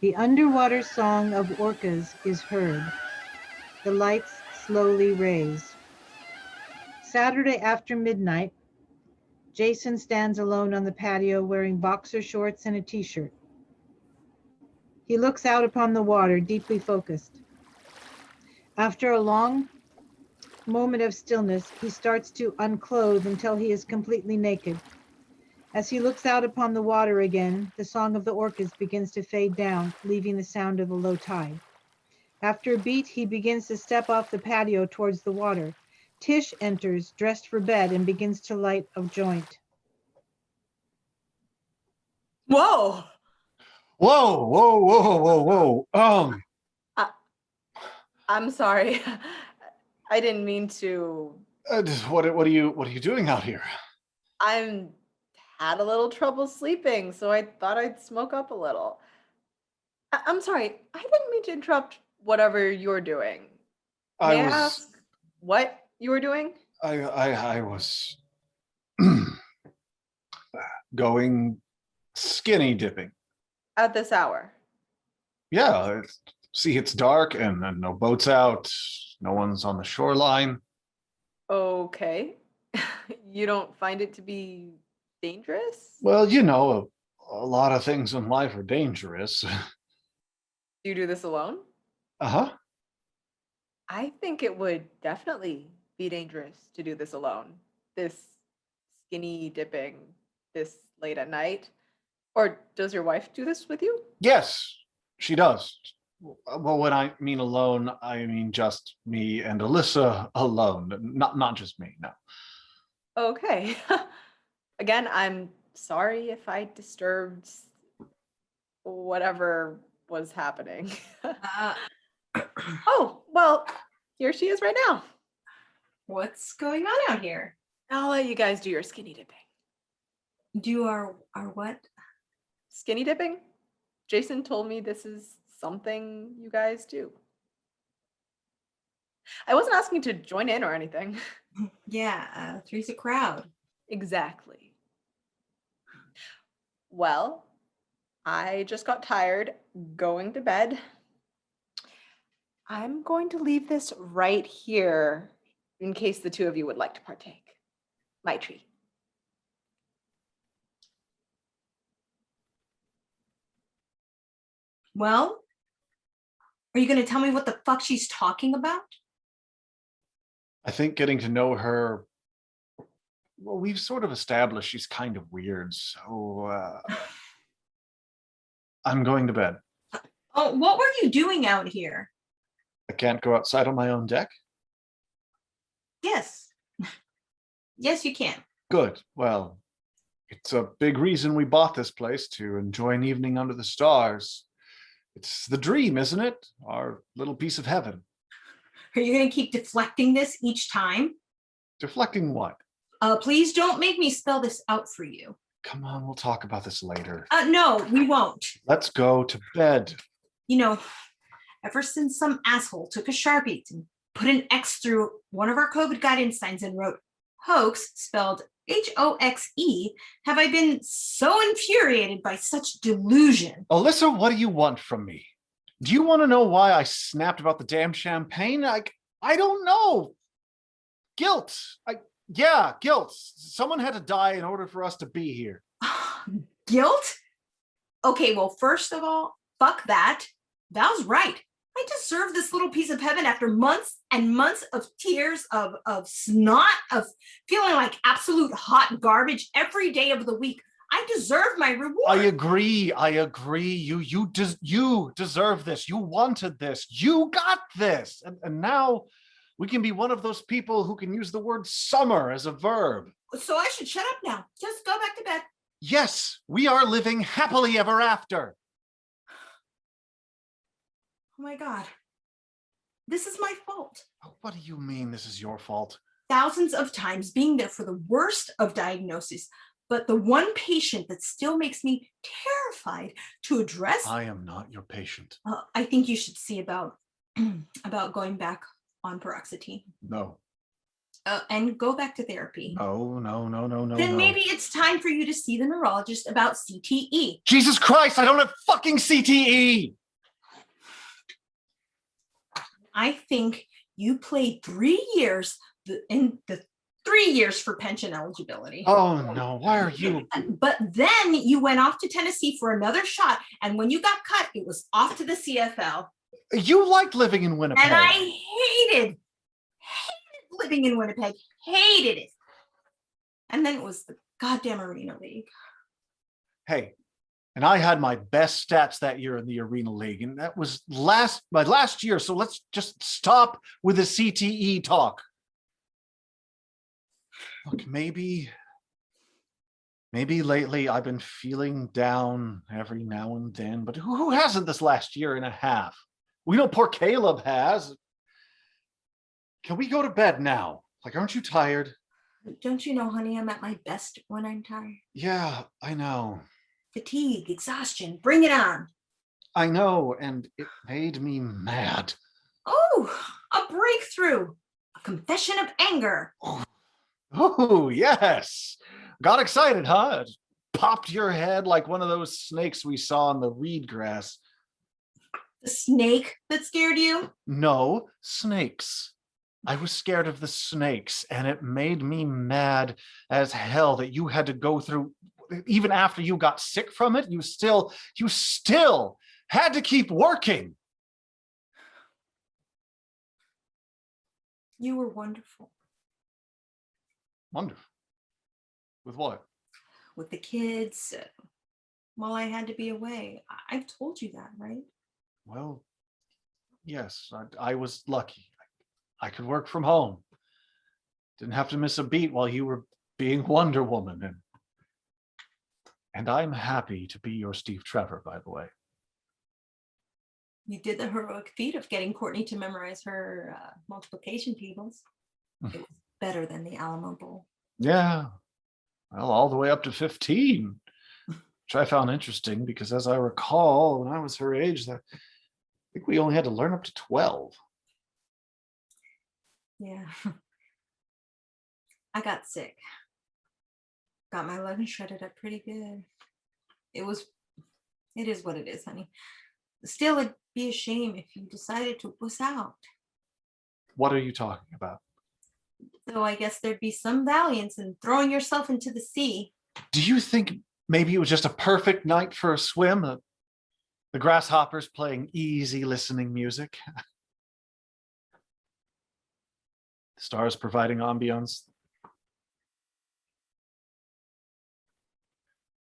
The underwater song of orcas is heard. The lights slowly raise. Saturday after midnight, Jason stands alone on the patio wearing boxer shorts and a t-shirt. He looks out upon the water, deeply focused. After a long moment of stillness, he starts to unclothe until he is completely naked. As he looks out upon the water again, the song of the orcas begins to fade down, leaving the sound of a low tide. After a beat, he begins to step off the patio towards the water. Tish enters, dressed for bed, and begins to light a joint. Whoa! Whoa, whoa, whoa, whoa, whoa. I'm sorry. I didn't mean to. What are you doing out here? I'm had a little trouble sleeping, so I thought I'd smoke up a little. I'm sorry. I didn't mean to interrupt whatever you're doing. May I ask what you were doing? I was going skinny dipping. At this hour? Yeah, see, it's dark and no boats out. No one's on the shoreline. Okay. You don't find it to be dangerous? Well, you know, a lot of things in life are dangerous. Do you do this alone? Uh-huh. I think it would definitely be dangerous to do this alone. This skinny dipping this late at night. Or does your wife do this with you? Yes, she does. Well, when I mean alone, I mean just me and Alyssa alone. Not just me, no. Okay. Again, I'm sorry if I disturbed whatever was happening. Oh, well, here she is right now. What's going on out here? I'll let you guys do your skinny dipping. Do our what? Skinny dipping? Jason told me this is something you guys do. I wasn't asking to join in or anything. Yeah, three's a crowd. Exactly. Well, I just got tired going to bed. I'm going to leave this right here in case the two of you would like to partake. My tree. Well, are you going to tell me what the fuck she's talking about? I think getting to know her, well, we've sort of established she's kind of weird, so I'm going to bed. Oh, what were you doing out here? I can't go outside on my own deck? Yes. Yes, you can. Good. Well, it's a big reason we bought this place, to enjoy an evening under the stars. It's the dream, isn't it? Our little piece of heaven. Are you going to keep deflecting this each time? Deflecting what? Please don't make me spell this out for you. Come on, we'll talk about this later. No, we won't. Let's go to bed. You know, ever since some asshole took a Sharpie and put an X through one of our COVID guidance signs and wrote hoax, spelled Hoxe, have I been so infuriated by such delusion. Alyssa, what do you want from me? Do you want to know why I snapped about the damn champagne? I don't know. Guilt. Guilt. Someone had to die in order for us to be here. Guilt? Okay, well, first of all, fuck that. Val's right. I deserve this little piece of heaven after months and months of tears, of snot, of feeling like absolute hot garbage every day of the week. I deserve my reward. I agree. You deserve this. You wanted this. You got this. And now we can be one of those people who can use the word summer as a verb. So I should shut up now. Just go back to bed. Yes, we are living happily ever after. Oh my God. This is my fault. What do you mean this is your fault? Thousands of times being there for the worst of diagnoses, but the one patient that still makes me terrified to address. I am not your patient. I think you should see about going back on paroxetine. No. And go back to therapy. No. Then maybe it's time for you to see the neurologist about CTE. Jesus Christ, I don't have fucking CTE. I think you played 3 years in the 3 years for pension eligibility. Oh no, why are you? But then you went off to Tennessee for another shot. And when you got cut, it was off to the CFL. You liked living in Winnipeg. And I hated living in Winnipeg. Hated it. And then it was the goddamn Arena League. Hey, and I had my best stats that year in the Arena League, and that was my last year. So let's just stop with the CTE talk. Look, maybe lately I've been feeling down every now and then, but who hasn't this last year and a half? We know poor Caleb has. Can we go to bed now? Like, aren't you tired? Don't you know, honey, I'm at my best when I'm tired. Yeah, I know. Fatigue, exhaustion, bring it on. I know, and it made me mad. Oh, a breakthrough. A confession of anger. Oh, yes. Got excited, huh? It popped your head like one of those snakes we saw in the reed grass. The snake that scared you? No, snakes. I was scared of the snakes, and it made me mad as hell that you had to go through, even after you got sick from it, you still had to keep working. You were wonderful. Wonderful. With what? With the kids, while I had to be away. I've told you that, right? Well, yes, I was lucky. I could work from home. Didn't have to miss a beat while you were being Wonder Woman. And I'm happy to be your Steve Trevor, by the way. You did the heroic feat of getting Courtney to memorize her multiplication tables. It was better than the Alamo Bowl. Yeah. Well, all the way up to 15, which I found interesting because, as I recall, when I was her age, I think we only had to learn up to 12. Yeah. I got sick. Got my 11 shredded up pretty good. It is what it is, honey. Still, it'd be a shame if you decided to wuss out. What are you talking about? Though I guess there'd be some valiance in throwing yourself into the sea. Do you think maybe it was just a perfect night for a swim? The grasshoppers playing easy listening music. The stars providing ambience.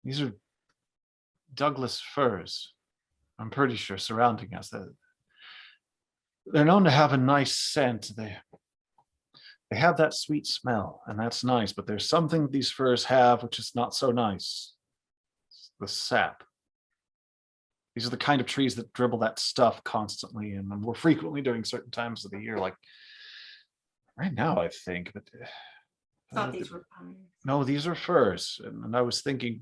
These are Douglas firs, I'm pretty sure, surrounding us. They're known to have a nice scent. They have that sweet smell, and that's nice, but there's something these firs have which is not so nice. It's the sap. These are the kind of trees that dribble that stuff constantly and more frequently during certain times of the year, like right now, I think. But Thought these were pines. no, these are firs, and I was thinking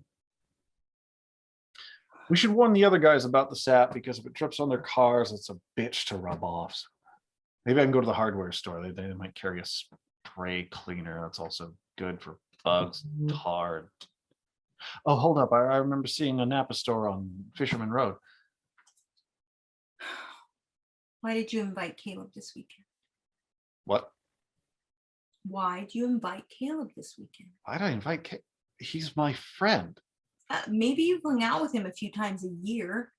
we should warn the other guys about the sap, because if it drips on their cars, it's a bitch to rub off. So maybe I can go to the hardware store. They might carry a spray cleaner that's also good for bugs, tar. Oh, hold up. I remember seeing a Napa store on Fisherman Road. Why did you invite Caleb this weekend? What? Why do you invite Caleb this weekend? Why did I invite Caleb? He's my friend. Maybe you've hung out with him a few times a year.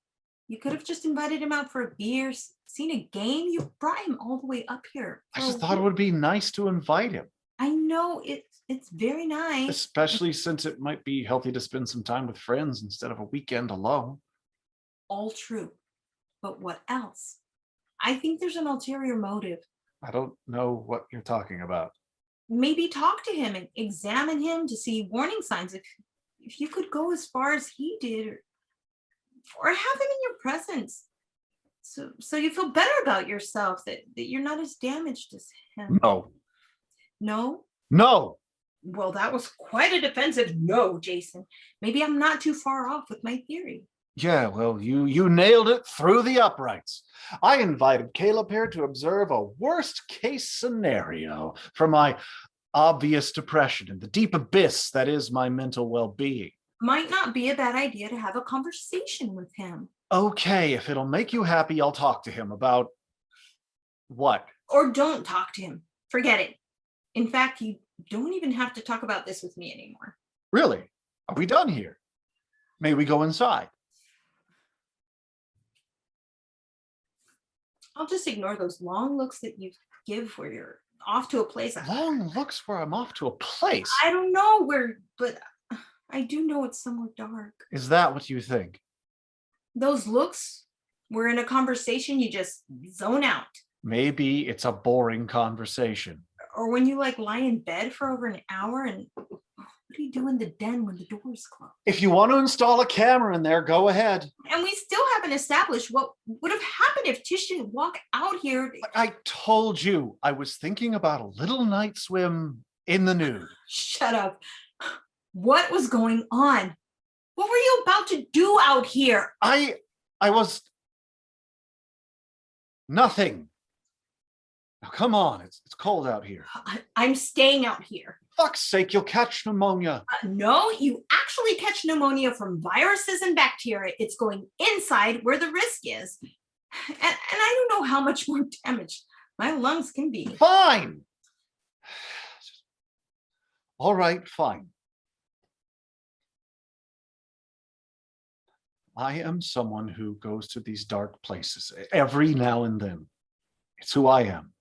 You could have just invited him out for a beer, seen a game. You brought him all the way up here. I just thought it would be nice to invite him. I know it's very nice. Especially since it might be healthy to spend some time with friends instead of a weekend alone. All true. But what else? I think there's an ulterior motive. I don't know what you're talking about. Maybe talk to him and examine him to see warning signs. If you could go as far as he did, or have him in your presence, so you feel better about yourself, that you're not as damaged as him. No? Well, that was quite a defensive no, Jason. Maybe I'm not too far off with my theory. Yeah, well, you nailed it through the uprights. I invited Caleb here to observe a worst case scenario for my obvious depression and the deep abyss that is my mental well-being. Might not be a bad idea to have a conversation with him. Okay, if it'll make you happy, I'll talk to him about what? Or don't talk to him. Forget it. In fact, you don't even have to talk about this with me anymore. Really? Are we done here? May we go inside? I'll just ignore those long looks that you give where you're off to a place. Long looks where I'm off to a place. I don't know where, but I do know it's somewhere dark. Is that what you think? Those looks, we're in a conversation, you just zone out. Maybe it's a boring conversation. Or when you like lie in bed for over an hour and what do you do in the den when the door's closed? If you want to install a camera in there, go ahead. And we still haven't established what would have happened if Tish didn't walk out here. I told you I was thinking about a little night swim in the nude. Shut up. What was going on? What were you about to do out here? I was nothing. Now come on, it's cold out here. I'm staying out here. Fuck's sake, you'll catch pneumonia. No, you actually catch pneumonia from viruses and bacteria. It's going inside where the risk is. And I don't know how much more damage my lungs can be. Fine. All right, fine. I am someone who goes to these dark places every now and then. It's who I am.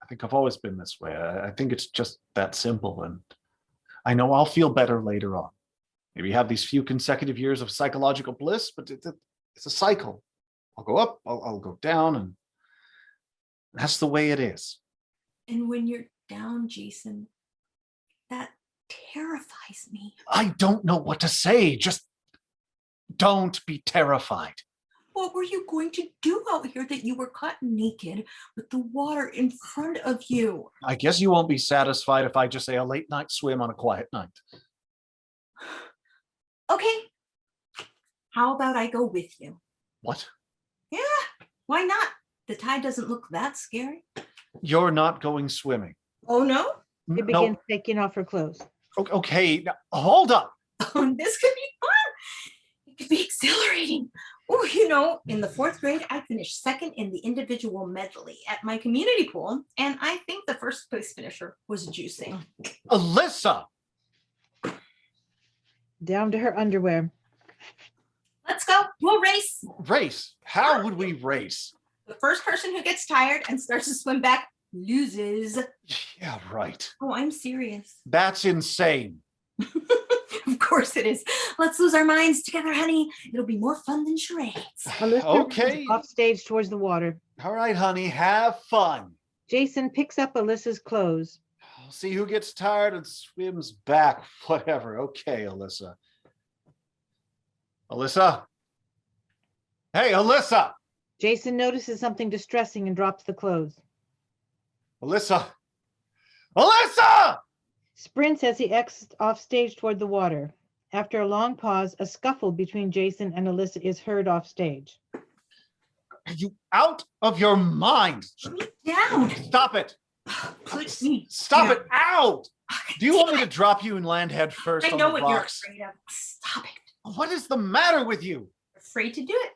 I think I've always been this way. I think it's just that simple. And I know I'll feel better later on. Maybe have these few consecutive years of psychological bliss, but it's a cycle. I'll go up, I'll go down, and that's the way it is. And when you're down, Jason, that terrifies me. I don't know what to say. Just don't be terrified. What were you going to do out here that you were caught naked with the water in front of you? I guess you won't be satisfied if I just say a late night swim on a quiet night. Okay. How about I go with you? What? Yeah, why not? The tide doesn't look that scary. You're not going swimming. Oh, no? She begins taking off her clothes. Okay, now, hold up. Oh, this could be fun. It could be exhilarating. Oh, you know, in the 4th grade, I finished 2nd in the individual medley at my community pool, and I think the 1st place finisher was juicing. Alyssa! Down to her underwear. Let's go. We'll race. Race? How would we race? The first person who gets tired and starts to swim back loses. Yeah, right. Oh, I'm serious. That's insane. Of course it is. Let's lose our minds together, honey. It'll be more fun than charades. Alyssa Okay. runs off stage towards the water. All right, honey, have fun. Jason picks up Alyssa's clothes. I'll see who gets tired and swims back. Whatever. Okay, Alyssa. Alyssa? Hey, Alyssa! Jason notices something distressing and drops the clothes. Alyssa! Alyssa! Sprints as he exits off stage toward the water. After a long pause, a scuffle between Jason and Alyssa is heard off stage. Are you out of your mind? Put me down. Stop it. Put me Stop down. it. Ow! Do you want me to drop you and land head first I on know the what you're rocks? afraid of. Stop it. What is the matter with you? Afraid to do it.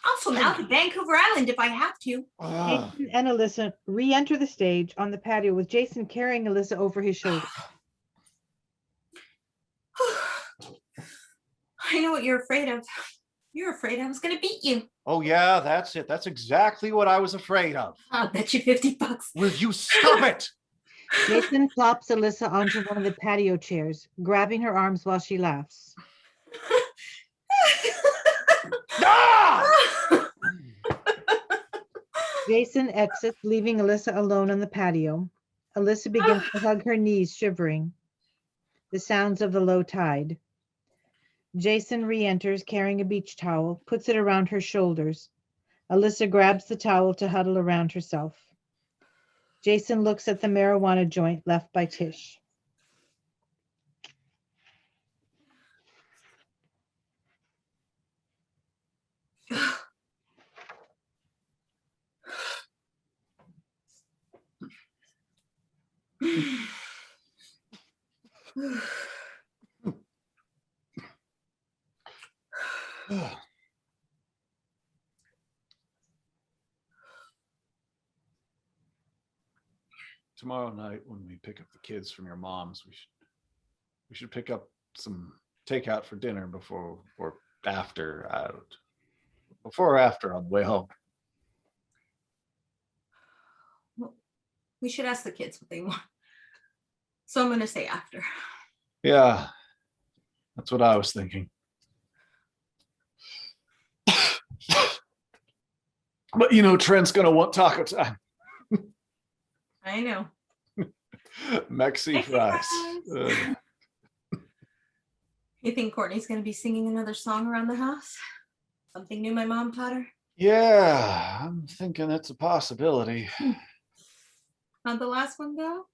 I'll swim out to Vancouver Island if I have to. Ugh. Jason and Alyssa re-enter the stage on the patio with Jason carrying Alyssa over his shoulder. I know what you're afraid of. You're afraid I was going to beat you. Oh, yeah, that's it. That's exactly what I was afraid of. I'll bet you $50. Will you stop it? Jason plops Alyssa onto one of the patio chairs, grabbing her arms while she laughs. Ah! Jason exits, leaving Alyssa alone on the patio. Alyssa begins to hug her knees, shivering. The sounds of the low tide. Jason re-enters carrying a beach towel, puts it around her shoulders. Alyssa grabs the towel to huddle around herself. Jason looks at the marijuana joint left by Tish. Tomorrow night when we pick up the kids from your mom's, we should pick up some takeout for dinner before or after before or after on the way home. Well, we should ask the kids what they want. So I'm going to say after. Yeah, that's what I was thinking. But you know, Trent's gonna want taco time. I know. Mexi fries. You think Courtney's going to be singing another song around the house? Something new my mom taught her? Yeah, I'm thinking it's a possibility. How'd the last one go?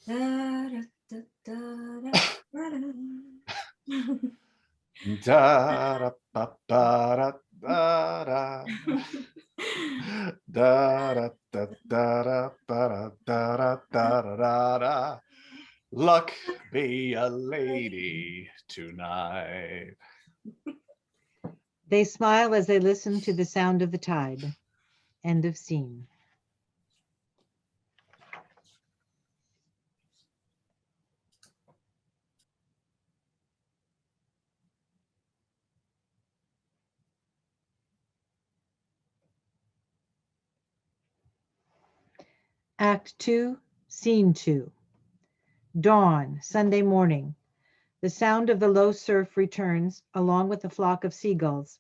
Da, da, da, da, Da da ba ba da da da da da da da ba da da da da da. Luck be a lady tonight. They smile as they listen to the sound of the tide. End of scene. Act 2, Scene 2. Dawn, Sunday morning. The sound of the low surf returns, along with a flock of seagulls.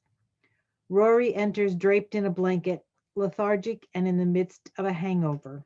Rory enters draped in a blanket, lethargic and in the midst of a hangover.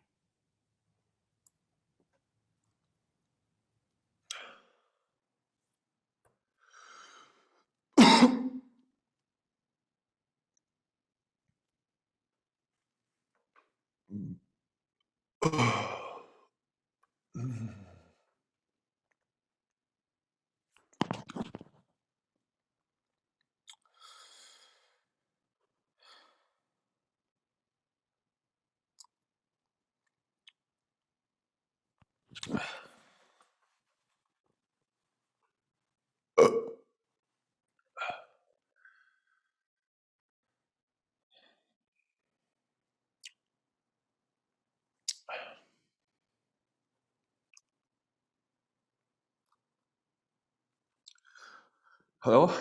Hello?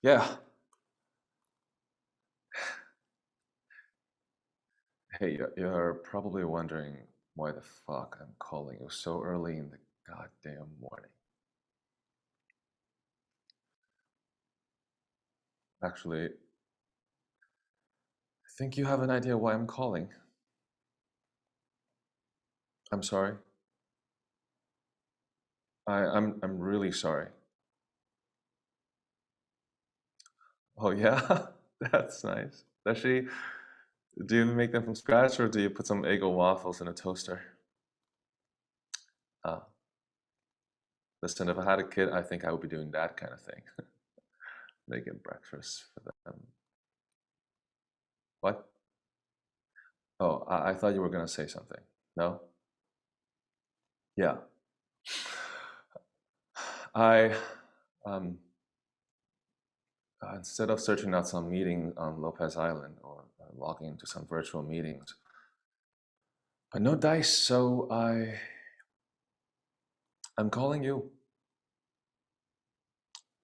Yeah. Hey, you're probably wondering why the fuck I'm calling you so early in the goddamn morning. Actually, I think you have an idea why I'm calling. I'm sorry. I'm really sorry. Oh yeah? That's nice. Do you make them from scratch or do you put some Eggo waffles in a toaster? Ah. Listen, if I had a kid, I think I would be doing that kind of thing. Making breakfast for them. What? Oh, I thought you were gonna say something. No? Yeah. I, um, instead of searching out some meeting on Lopez Island or logging into some virtual meetings, but no dice, so I'm calling you.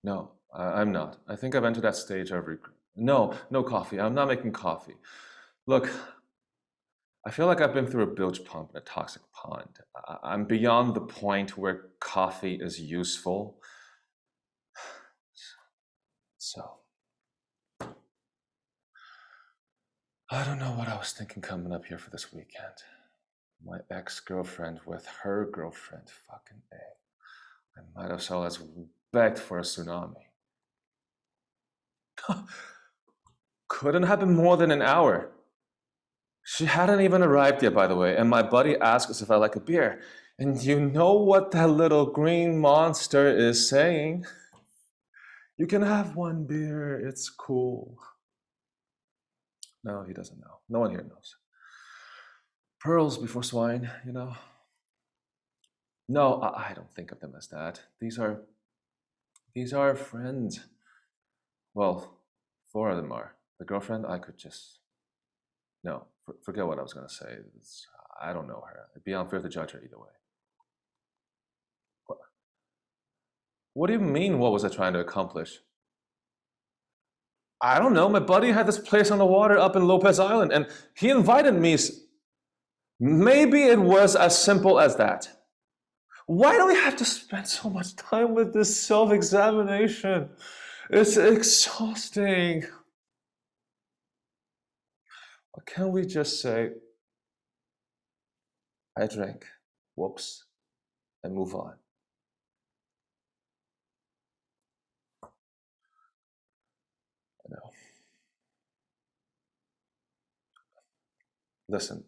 No, I'm not. I think I've entered that stage of no coffee. I'm not making coffee. Look, I feel like I've been through a bilge pump in a toxic pond. I'm beyond the point where coffee is useful. So, I don't know what I was thinking coming up here for this weekend. My ex-girlfriend with her girlfriend, fucking A. I might as well as begged for a tsunami. Couldn't have been more than an hour. She hadn't even arrived yet, by the way, and my buddy asked us if I like a beer. And you know what that little green monster is saying? You can have one beer, it's cool. No, he doesn't know. No one here knows. Pearls before swine, you know? No, I don't think of them as that. These are friends. Well, four of them are. The girlfriend, I could just... No, forget what I was going to say. I don't know her. It'd be unfair to judge her either way. What do you mean, what was I trying to accomplish? I don't know. My buddy had this place on the water up in Lopez Island, and he invited me. Maybe it was as simple as that. Why do we have to spend so much time with this self-examination? It's exhausting. Or can we just say, I drank, whoops, and move on? No. Listen,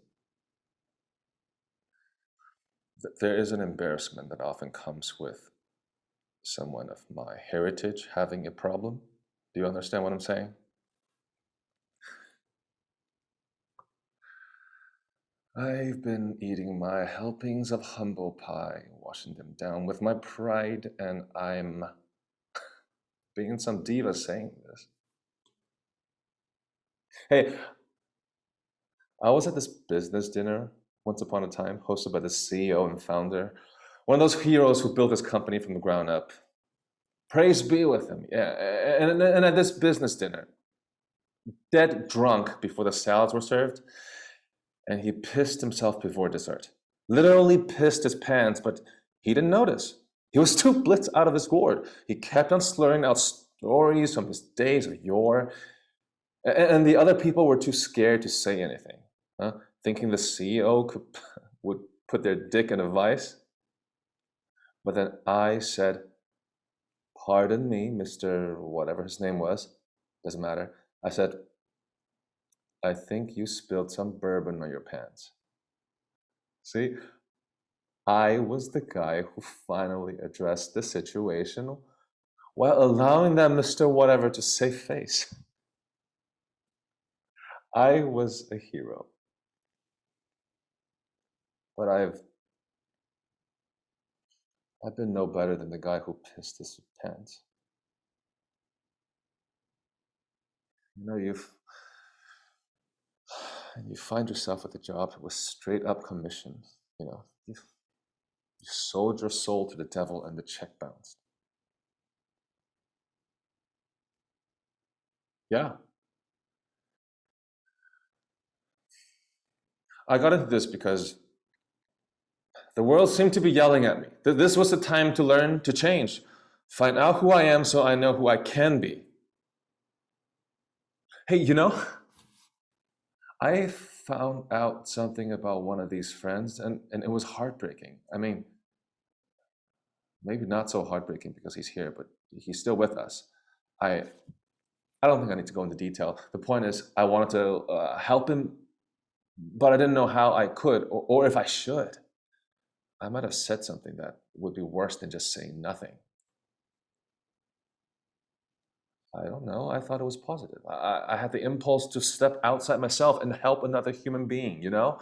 there is an embarrassment that often comes with someone of my heritage having a problem. Do you understand what I'm saying? I've been eating my helpings of humble pie, washing them down with my pride, and I'm being some diva saying this. Hey, I was at this business dinner once upon a time, hosted by the CEO and founder, one of those heroes who built his company from the ground up. Praise be with him, yeah. And at this business dinner, dead drunk before the salads were served, and he pissed himself before dessert. Literally pissed his pants, but he didn't notice. He was too blitzed out of his gourd. He kept on slurring out stories from his days of yore, and the other people were too scared to say anything, thinking the CEO would put their dick in a vice. But then I said, pardon me, Mr. whatever his name was, doesn't matter. I said, I think you spilled some bourbon on your pants. See, I was the guy who finally addressed the situation while allowing that Mr. Whatever to save face. I was a hero. But I've been no better than the guy who pissed his pants. You know, you find yourself at a job with straight up commission. You know, you sold your soul to the devil and the check bounced. Yeah. I got into this because the world seemed to be yelling at me. This was the time to learn, to change, find out who I am so I know who I can be. Hey, you know, I found out something about one of these friends, and it was heartbreaking. I mean, maybe not so heartbreaking because he's here, but he's still with us. I don't think I need to go into detail. The point is, I wanted to help him, but I didn't know how I could or if I should. I might have said something that would be worse than just saying nothing. I don't know. I thought it was positive. I had the impulse to step outside myself and help another human being, you know?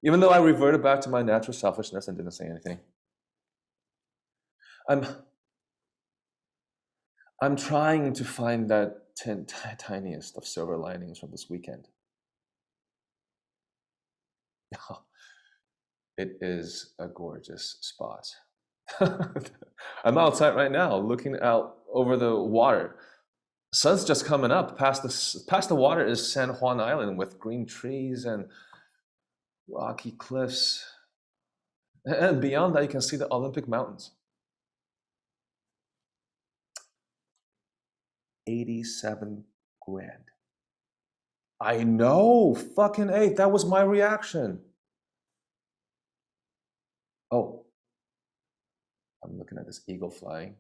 Even though I reverted back to my natural selfishness and didn't say anything. I'm trying to find that tiniest of silver linings from this weekend. It is a gorgeous spot. I'm outside right now looking out over the water. Sun's just coming up. Past the water is San Juan Island with green trees and rocky cliffs. And beyond that, you can see the Olympic Mountains. 87 grand. I know, fucking A, that was my reaction. Oh, I'm looking at this eagle flying.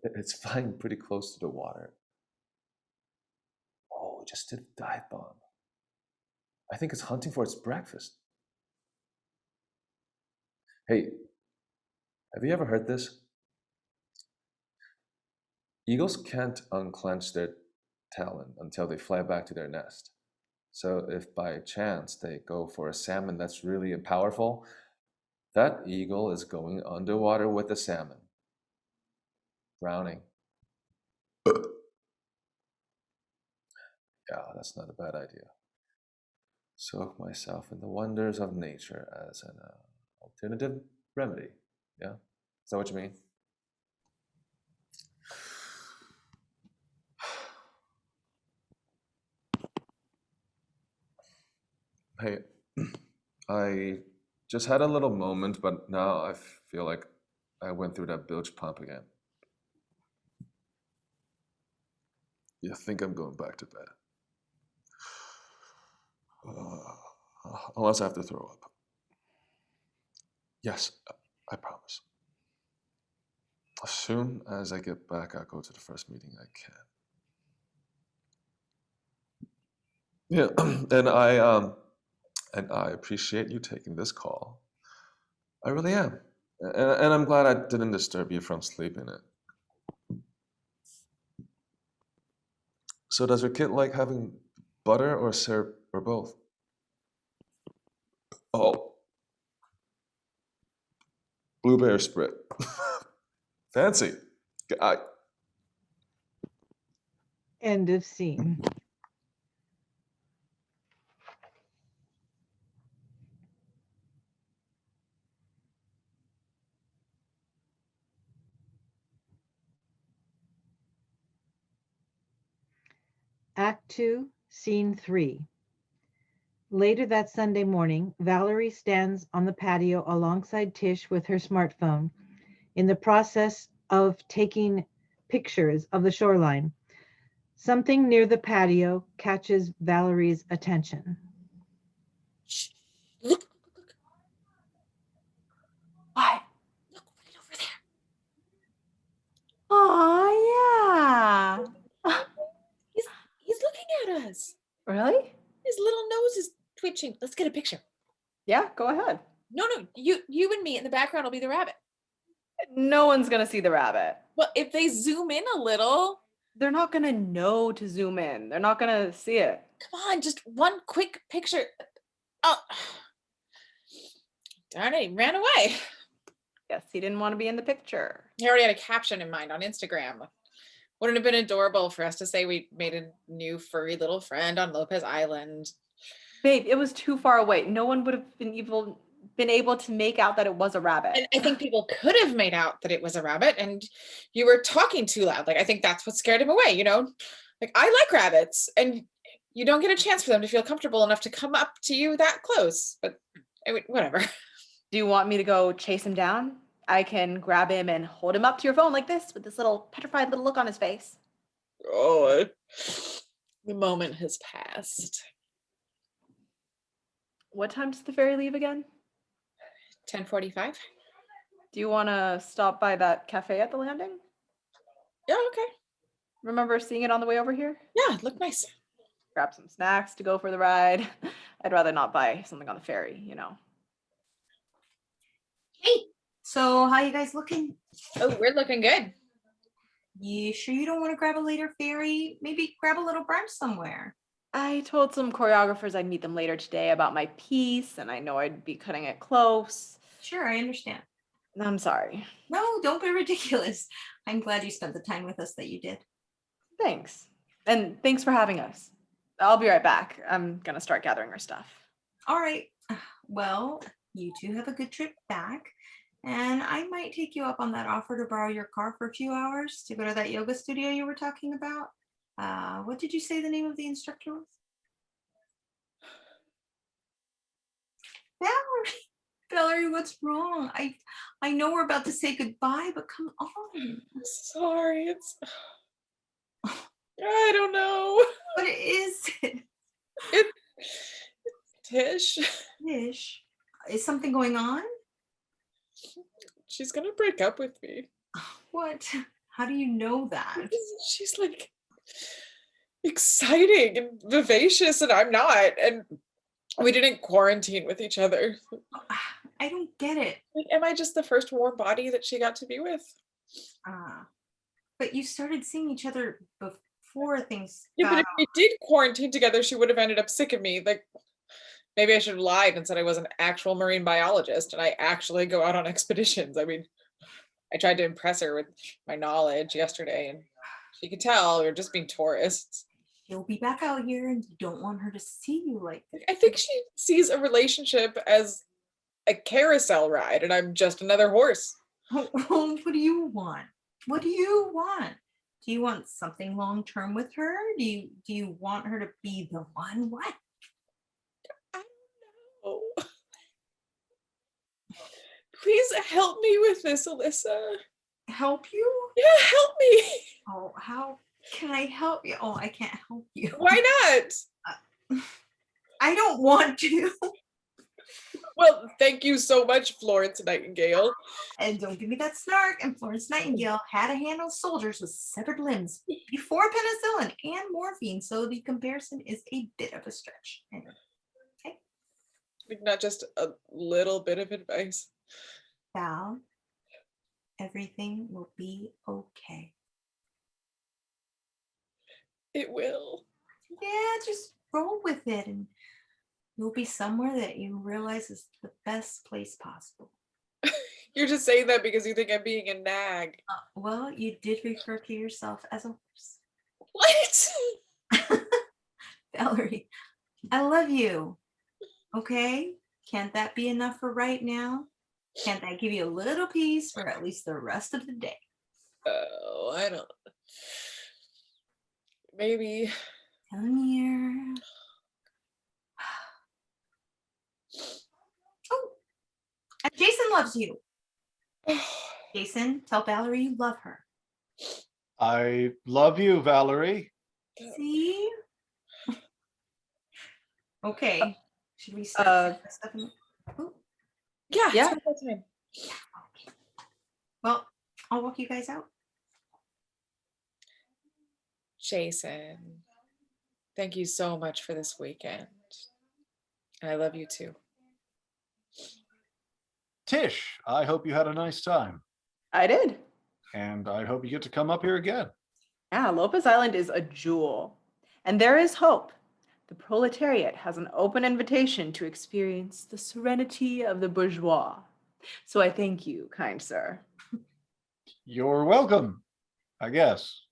It's flying pretty close to the water. Oh, it just did a dive bomb. I think it's hunting for its breakfast. Hey, have you ever heard this? Eagles can't unclench their talon until they fly back to their nest. So if by chance they go for a salmon that's really powerful, that eagle is going underwater with the salmon, drowning. Yeah, that's not a bad idea. Soak myself in the wonders of nature as an alternative remedy. Yeah? Is that what you mean? Hey, I just had a little moment, but now I feel like I went through that bilge pump again. You think I'm going back to bed? Unless I have to throw up. Yes, I promise. As soon as I get back, I'll go to the first meeting I can. Yeah, and I appreciate you taking this call. I really am. And I'm glad I didn't disturb you from sleeping it. So does your kid like having butter or syrup or both? Oh, blueberry sprit. Fancy. I, End of scene. Act 2, Scene 3. Later that Sunday morning, Valerie stands on the patio alongside Tish with her smartphone in the process of taking pictures of the shoreline. Something near the patio catches Valerie's attention. Shh. Look, What? look right over there. Oh, yeah. He's looking at us. Really? His little nose is twitching. Let's get a picture. Yeah, go ahead. No, you and me in the background will be the rabbit. No one's going to see the rabbit. Well, if they zoom in a little, They're not going to know to zoom in. They're not going to see it. come on, just one quick picture. Oh, darn it, he ran away. Guess he didn't want to be in the picture. He already had a caption in mind on Instagram. Wouldn't it have been adorable for us to say we made a new furry little friend on Lopez Island? Babe, it was too far away. No one would have been able to make out that it was a rabbit. And I think people could have made out that it was a rabbit, and you were talking too loud. Like, I think that's what scared him away, you know? Like, I like rabbits, and you don't get a chance for them to feel comfortable enough to come up to you that close. But whatever. Do you want me to go chase him down? I can grab him and hold him up to your phone like this with this little petrified little look on his face. Oh, the moment has passed. What time does the ferry leave again? 10:45. Do you want to stop by that cafe at the landing? Yeah, okay. Remember seeing it on the way over here? Yeah, look nice. Grab some snacks to go for the ride. I'd rather not buy something on the ferry, you know. Hey, so how you guys looking? Oh, we're looking good. You sure you don't want to grab a later ferry? Maybe grab a little brunch somewhere. I told some choreographers I'd meet them later today about my piece, and I know I'd be cutting it close. Sure, I understand. I'm sorry. No, don't be ridiculous. I'm glad you spent the time with us that you did. Thanks. And thanks for having us. I'll be right back. I'm going to start gathering our stuff. All right. Well, you two have a good trip back. And I might take you up on that offer to borrow your car for a few hours to go to that yoga studio you were talking about. What did you say the name of the instructor was? Valerie, what's wrong? I know we're about to say goodbye, but come on. Sorry, it's I don't know. What is it? Tish. Tish, is something going on? She's gonna break up with me. What? How do you know that? She's like exciting and vivacious, and I'm not. And we didn't quarantine with each other. I don't get it. Like, am I just the first warm body that she got to be with? But you started seeing each other before things Yeah, but got if we did quarantine together, she would have ended up sick of me. Like, maybe I should have lied and said I was an actual marine biologist and I actually go out on expeditions. I mean, I tried to impress her with my knowledge yesterday, and she could tell we were just being tourists. she'll be back out here and you don't want her to see you like this. I think she sees a relationship as a carousel ride, and I'm just another horse. What do you want? What do you want? Do you want something long term with her? Do you want her to be the one? What? I don't know. Please help me with this, Alyssa. Help you? Yeah, help me. Oh, how can I help you? Oh, I can't help you. Why not? I don't want to. Well, thank you so much, Florence Nightingale. And don't give me that snark. And Florence Nightingale had to handle soldiers with severed limbs before penicillin and morphine, so the comparison is a bit of a stretch. Anyway, okay, Like, not just a little bit of advice. Val, everything will be okay. It will. Yeah, just roll with it, and you'll be somewhere that you realize is the best place possible. You're just saying that because you think I'm being a nag. Well, you did refer to yourself as a horse. What? Valerie, I love you. Okay? Can't that be enough for right now? Can't that give you a little peace for at least the rest of the day? Oh, I don't. Maybe. Come here. Oh, and Jason loves you. Jason, tell Valerie you love her. I love you, Valerie. See? Okay. Should we start putting stuff in? Oh, Yeah. Yeah. It's my time. okay. Well, I'll walk you guys out. Jason, thank you so much for this weekend. And I love you too. Tish, I hope you had a nice time. I did. And I hope you get to come up here again. Yeah, Lopez Island is a jewel. And there is hope. The proletariat has an open invitation to experience the serenity of the bourgeois. So I thank you, kind sir. You're welcome, I guess.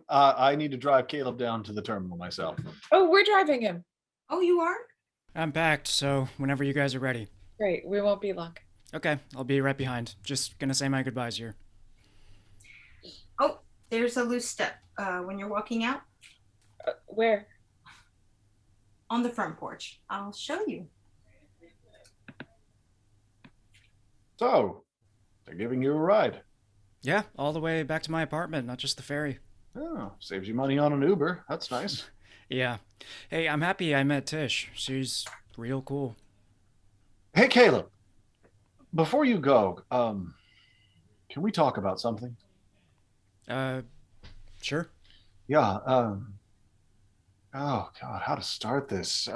I need to drive Caleb down to the terminal myself. Oh, we're driving him. Oh, you are? I'm packed, so whenever you guys are ready. Great. We won't be long. Okay, I'll be right behind. Just gonna say my goodbyes here. Oh, there's a loose step when you're walking out Where? on the front porch. I'll show you. So, they're giving you a ride. Yeah, all the way back to my apartment, not just the ferry. Oh, saves you money on an Uber. That's nice. Yeah. Hey, I'm happy I met Tish. She's real cool. Hey, Caleb, before you go, can we talk about something? Sure. Yeah, oh God, how to start this?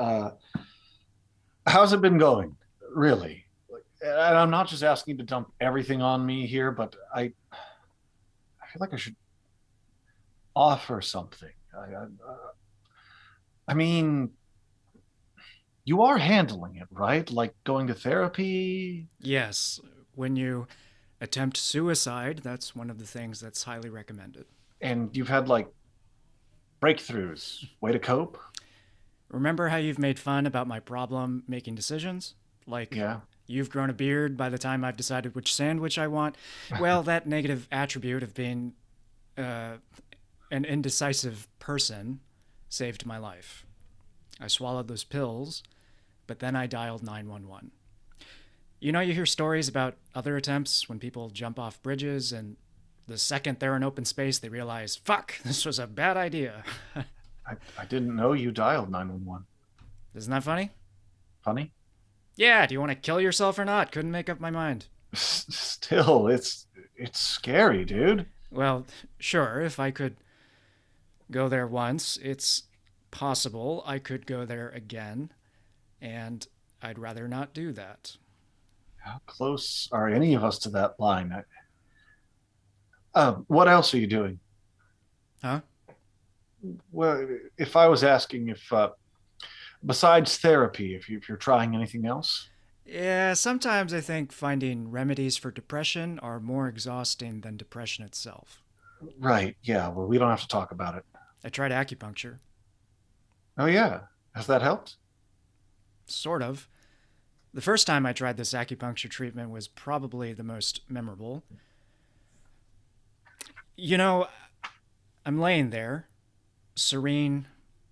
How's it been going? Really? And I'm not just asking you to dump everything on me here, but I feel like I should offer something. I mean, you are handling it, right? Like going to therapy? Yes, when you attempt suicide, that's one of the things that's highly recommended. And you've had like breakthroughs. Way to cope? Remember how you've made fun about my problem making decisions? Like, Yeah. you've grown a beard by the time I've decided which sandwich I want. Well, that negative attribute of being an indecisive person saved my life. I swallowed those pills, but then I dialed 911. You know, you hear stories about other attempts when people jump off bridges, and the second they're in open space, they realize, fuck, this was a bad idea. I didn't know you dialed 911. Isn't that funny? Funny? Yeah, do you want to kill yourself or not? Couldn't make up my mind. Still, it's scary, dude. Well, sure, if I could go there once, it's possible I could go there again, and I'd rather not do that. How close are any of us to that line? What else are you doing? Huh? Well, if I was asking if, besides therapy, if you're trying anything else? Yeah, sometimes I think finding remedies for depression are more exhausting than depression itself. Right. Yeah. Well, we don't have to talk about it. I tried acupuncture. Oh, yeah. Has that helped? Sort of. The first time I tried this acupuncture treatment was probably the most memorable. You know, I'm laying there, serene,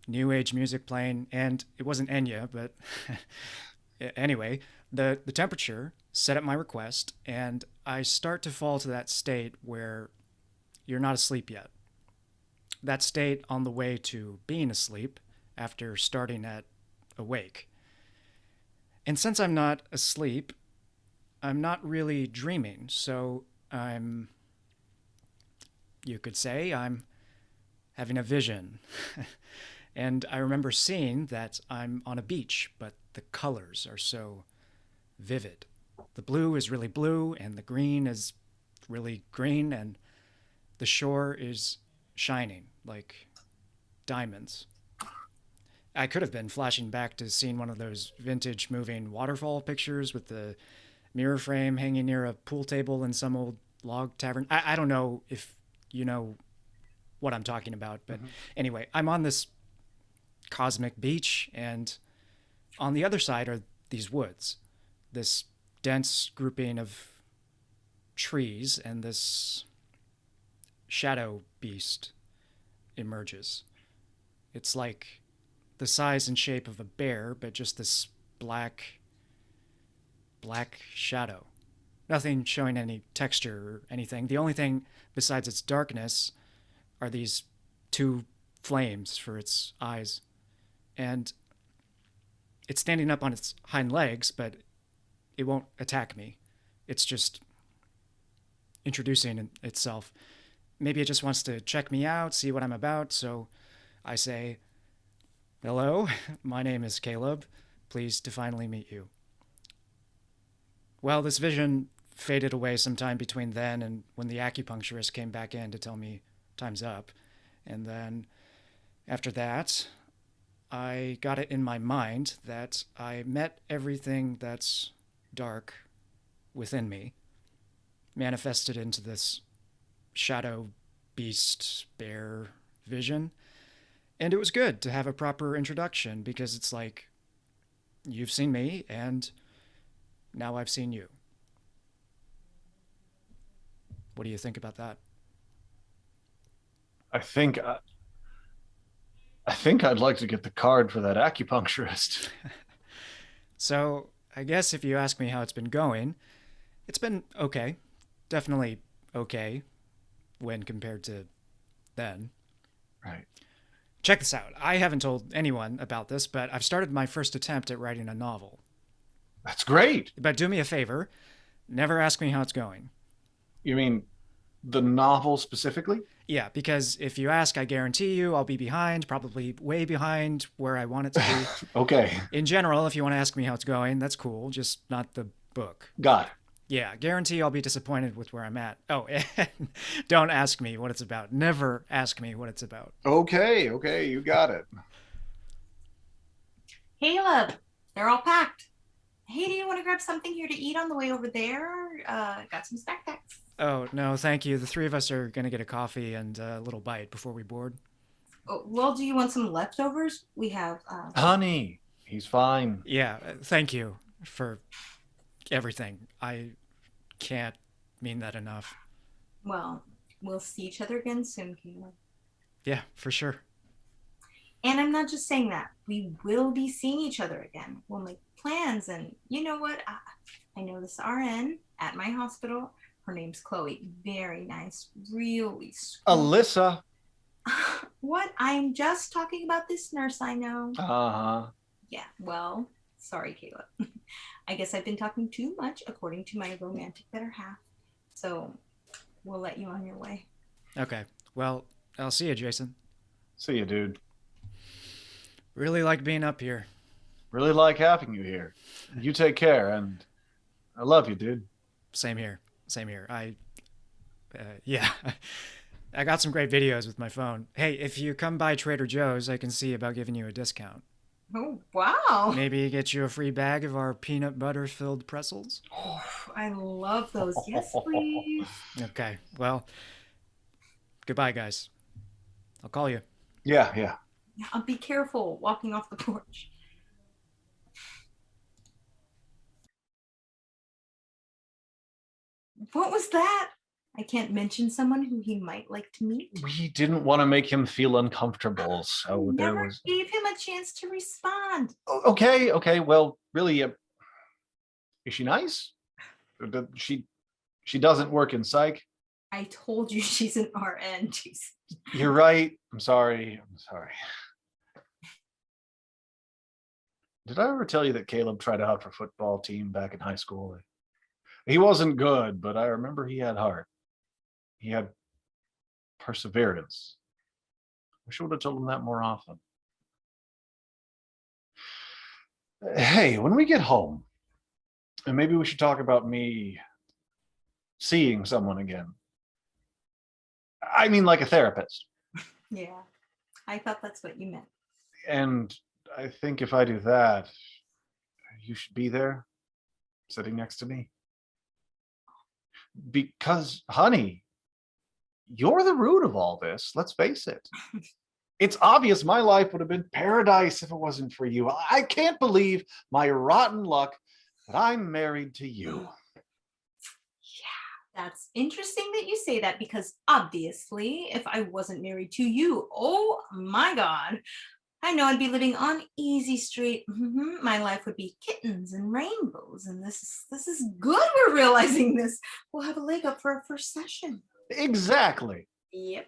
new age music playing, and it wasn't Enya, but anyway, the temperature set at my request, and I start to fall to that state where you're not asleep yet. That state on the way to being asleep after starting at awake. And since I'm not asleep, I'm not really dreaming, so you could say, I'm having a vision. And I remember seeing that I'm on a beach, but the colors are so vivid. The blue is really blue, and the green is really green, and the shore is shining like diamonds. I could have been flashing back to seeing one of those vintage moving waterfall pictures with the mirror frame hanging near a pool table in some old log tavern. I don't know if you know what I'm talking about, but anyway, I'm on this cosmic beach, and on the other side are these woods, this dense grouping of trees, and this shadow beast emerges. It's like the size and shape of a bear, but just this black shadow. Nothing showing any texture or anything. The only thing besides its darkness are these two flames for its eyes. And it's standing up on its hind legs, but it won't attack me. It's just introducing itself. Maybe it just wants to check me out, see what I'm about, so I say, "Hello, my name is Caleb. Pleased to finally meet you." Well, this vision faded away sometime between then and when the acupuncturist came back in to tell me time's up. And then after that, I got it in my mind that I met everything that's dark within me, manifested into this shadow beast bear vision. And it was good to have a proper introduction because it's like, you've seen me and now I've seen you. What do you think about that? I think I'd like to get the card for that acupuncturist. So, I guess if you ask me how it's been going, it's been okay. Definitely okay when compared to then. Right. Check this out. I haven't told anyone about this, but I've started my first attempt at writing a novel. That's great. But do me a favor, never ask me how it's going. You mean the novel specifically? Yeah, because if you ask, I guarantee you I'll be behind, probably way behind where I want it to be. Okay. In general, if you want to ask me how it's going, that's cool, just not the book. Got it. Yeah, guarantee I'll be disappointed with where I'm at. Oh, and don't ask me what it's about. Never ask me what it's about. Okay, you got it. Caleb, they're all packed. Hey, do you want to grab something here to eat on the way over there? Got some snack packs. Oh, no, thank you. The three of us are going to get a coffee and a little bite before we board. Oh, well, do you want some leftovers? We have... Honey, he's fine. Yeah, thank you for everything. I can't mean that enough. Well, we'll see each other again soon, Caleb. Yeah, for sure. And I'm not just saying that. We will be seeing each other again. We'll make plans, and you know what? I know this RN at my hospital. Her name's Chloe. Very nice. Really sweet. Alyssa. What? I'm just talking about this nurse I know. Uh-huh. Yeah, well, sorry, Caleb. I guess I've been talking too much, according to my romantic better half. So we'll let you on your way. Okay. Well, I'll see you, Jason. See you, dude. Really like being up here. Really like having you here. You take care, and I love you, dude. Same here. Yeah. I got some great videos with my phone. Hey, if you come by Trader Joe's, I can see about giving you a discount. Oh, wow. Maybe get you a free bag of our peanut butter filled pretzels? Oh, I love those. Yes, please. Okay, well, goodbye, guys. I'll call you. Yeah. Yeah, be careful walking off the porch. What was that? I can't mention someone who he might like to meet. We didn't want to make him feel uncomfortable, so there Never was. gave him a chance to respond. Okay. Well, really, is she nice? She doesn't work in psych. I told you she's an RN. Jeez. You're right. I'm sorry. Did I ever tell you that Caleb tried out for football team back in high school? He wasn't good, but I remember he had heart. He had perseverance. Wish I would have told him that more often. Hey, when we get home, and maybe we should talk about me seeing someone again. I mean, like a therapist. Yeah, I thought that's what you meant. And I think if I do that, you should be there, sitting next to me. Because, honey, you're the root of all this. Let's face it. It's obvious my life would have been paradise if it wasn't for you. I can't believe my rotten luck that I'm married to you. Yeah, that's interesting that you say that because obviously, if I wasn't married to you, oh my God, I know I'd be living on easy street. My life would be kittens and rainbows, and this is good. We're realizing this. We'll have a leg up for our first session. Exactly. Yep.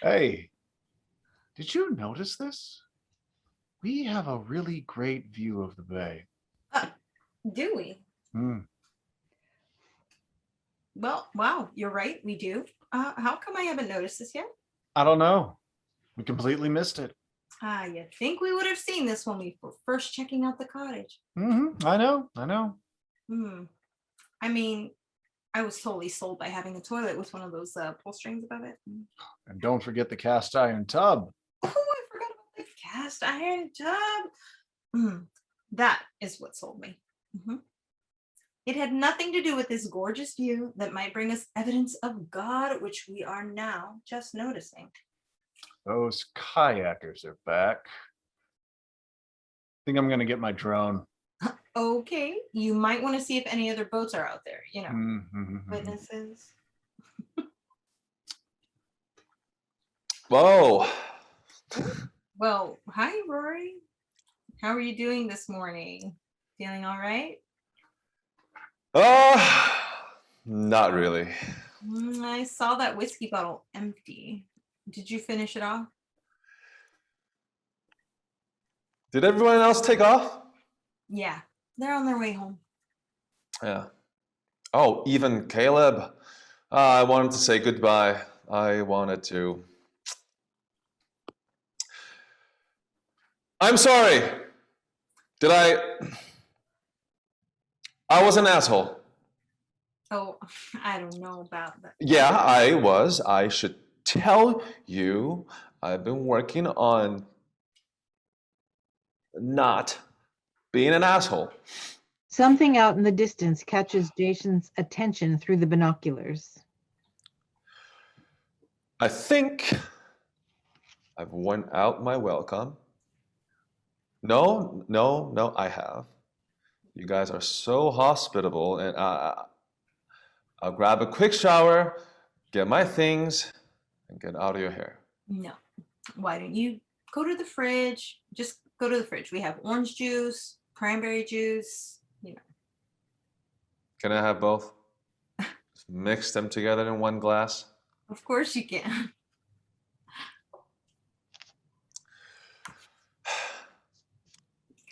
Hey, did you notice this? We have a really great view of the bay. Do we? Well, wow, you're right. We do. How come I haven't noticed this yet? I don't know. We completely missed it. You'd think we would have seen this when we were first checking out the cottage. I know. I mean, I was totally sold by having a toilet with one of those pull strings above it. And don't forget the cast iron tub. Oh, I forgot about the cast iron tub. That is what sold me. It had nothing to do with this gorgeous view that might bring us evidence of God, which we are now just noticing. Those kayakers are back. I think I'm going to get my drone. Okay, you might want to see if any other boats are out there, witnesses. Whoa. Well, hi, Rory. How are you doing this morning? Feeling all right? Not really. I saw that whiskey bottle empty. Did you finish it off? Did everyone else take off? Yeah, they're on their way home. Yeah. Oh, even Caleb. I wanted to say goodbye. I wanted to. I'm sorry. I was an asshole. Oh, I don't know about that. Yeah, I was. I should tell you, I've been working on not being an asshole. Something out in the distance catches Jason's attention through the binoculars. I think I've worn out my welcome. No, I have. You guys are so hospitable, and I'll grab a quick shower, get my things, and get out of your hair. No. Why don't you go to the fridge? Just go to the fridge. We have orange juice, cranberry juice, Can I have both? Just mix them together in one glass? Of course you can.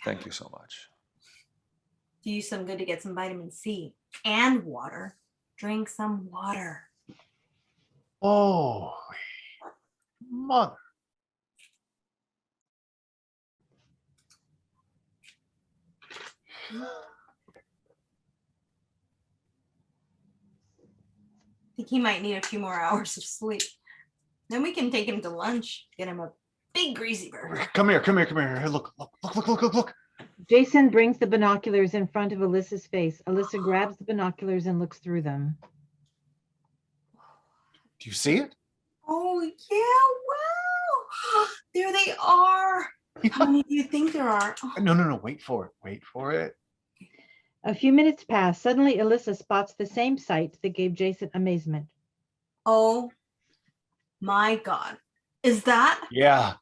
Thank you so much. Do you some good to get some vitamin C and water. Drink some water. Oh, mother. think he might need a few more hours of sleep. Then we can take him to lunch, get him a big greasy burger. Come here. Here, look. Jason brings the binoculars in front of Alyssa's face. Alyssa grabs the binoculars and looks through them. Do you see it? Oh, yeah, wow. There they are. How many do you think there are? Oh. No, wait for it. A few minutes pass. Suddenly, Alyssa spots the same sight that gave Jason amazement. Oh my God. Is that? Yeah.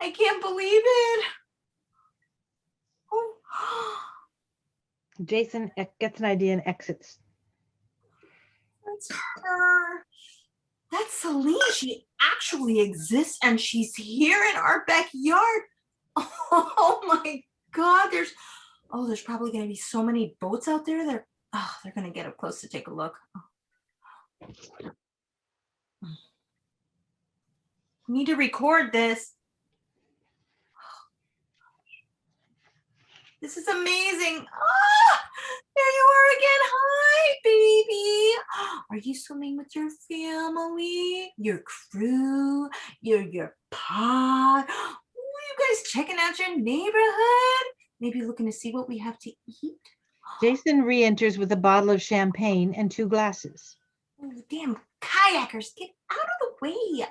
I can't believe it. Oh. Jason gets an idea and exits. That's her. That's Selene. She actually exists and she's here in our backyard. Oh my God. There's probably going to be so many boats out there. They're going to get up close to take a look. We need to record this. This is amazing. There you are again. Hi, baby. Are you swimming with your family, your crew, your pod? You guys checking out your neighborhood? Maybe looking to see what we have to eat? Jason re-enters with a bottle of champagne and 2 glasses. Oh, damn kayakers, get out of the way.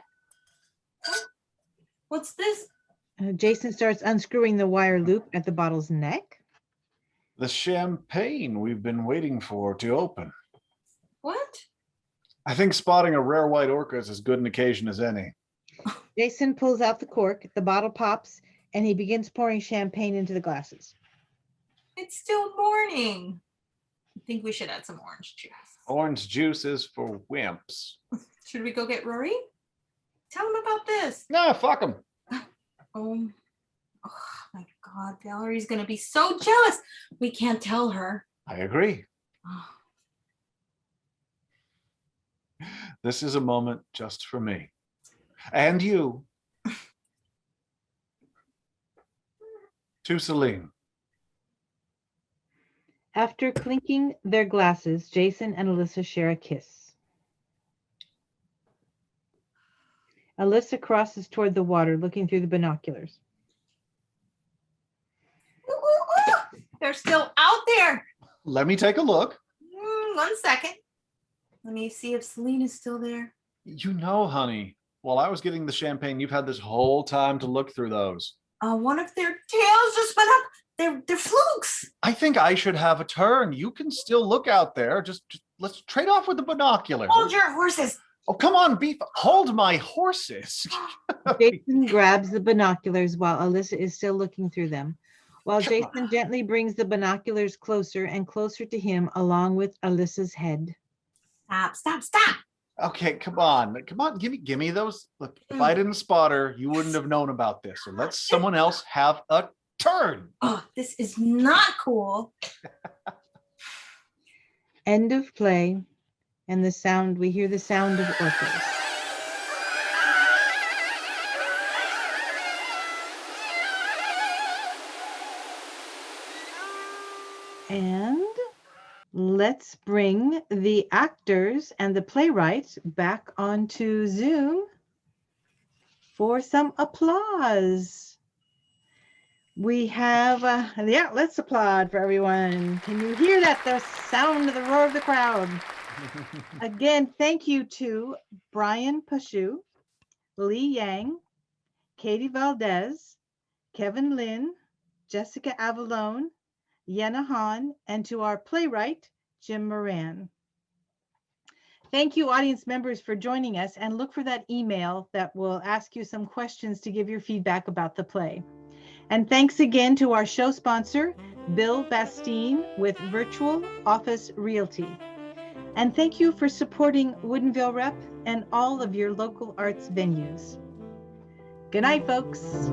What's this? Jason starts unscrewing the wire loop at the bottle's neck. The champagne we've been waiting for to open. What? I think spotting a rare white orca is as good an occasion as any. Jason pulls out the cork, the bottle pops, and he begins pouring champagne into the glasses. It's still morning. I think we should add some orange juice. Orange juice is for wimps. Should we go get Rory? Tell him about this. Nah, fuck him. Oh my God, Valerie's gonna be so jealous. We can't tell her. I agree. This is a moment just for me. And you. To Selene. After clinking their glasses, Jason and Alyssa share a kiss. Alyssa crosses toward the water, looking through the binoculars. They're still out there. Let me take a look. 1 second. Let me see if Selene is still there. You know, honey, while I was getting the champagne, you've had this whole time to look through those. One of their tails just went up. They're flukes. I think I should have a turn. You can still look out there. Just let's trade off with the binoculars. Hold your horses. Oh, come on, Beef. Hold my horses. Jason grabs the binoculars while Alyssa is still looking through them. While Jason gently brings the binoculars closer and closer to him, along with Alyssa's head. Stop. Okay, come on. Give me those. Look, if I didn't spot her, you wouldn't have known about this. So let someone else have a turn. Oh, this is not cool. End of play. And we hear the sound of orcas. And let's bring the actors and the playwright back onto Zoom for some applause. We have, let's applaud for everyone. Can you hear that? The sound of the roar of the crowd. Again, thank you to Brian Pashu, Lee Yang, Katie Valdez, Kevin Lynn, Jessica Avalone, Yenna Han, and to our playwright, Jim Moran. Thank you, audience members, for joining us, and look for that email that will ask you some questions to give your feedback about the play. And thanks again to our show sponsor, Bill Bastine with Virtual Office Realty. And thank you for supporting Woodinville Rep and all of your local arts venues. Good night, folks.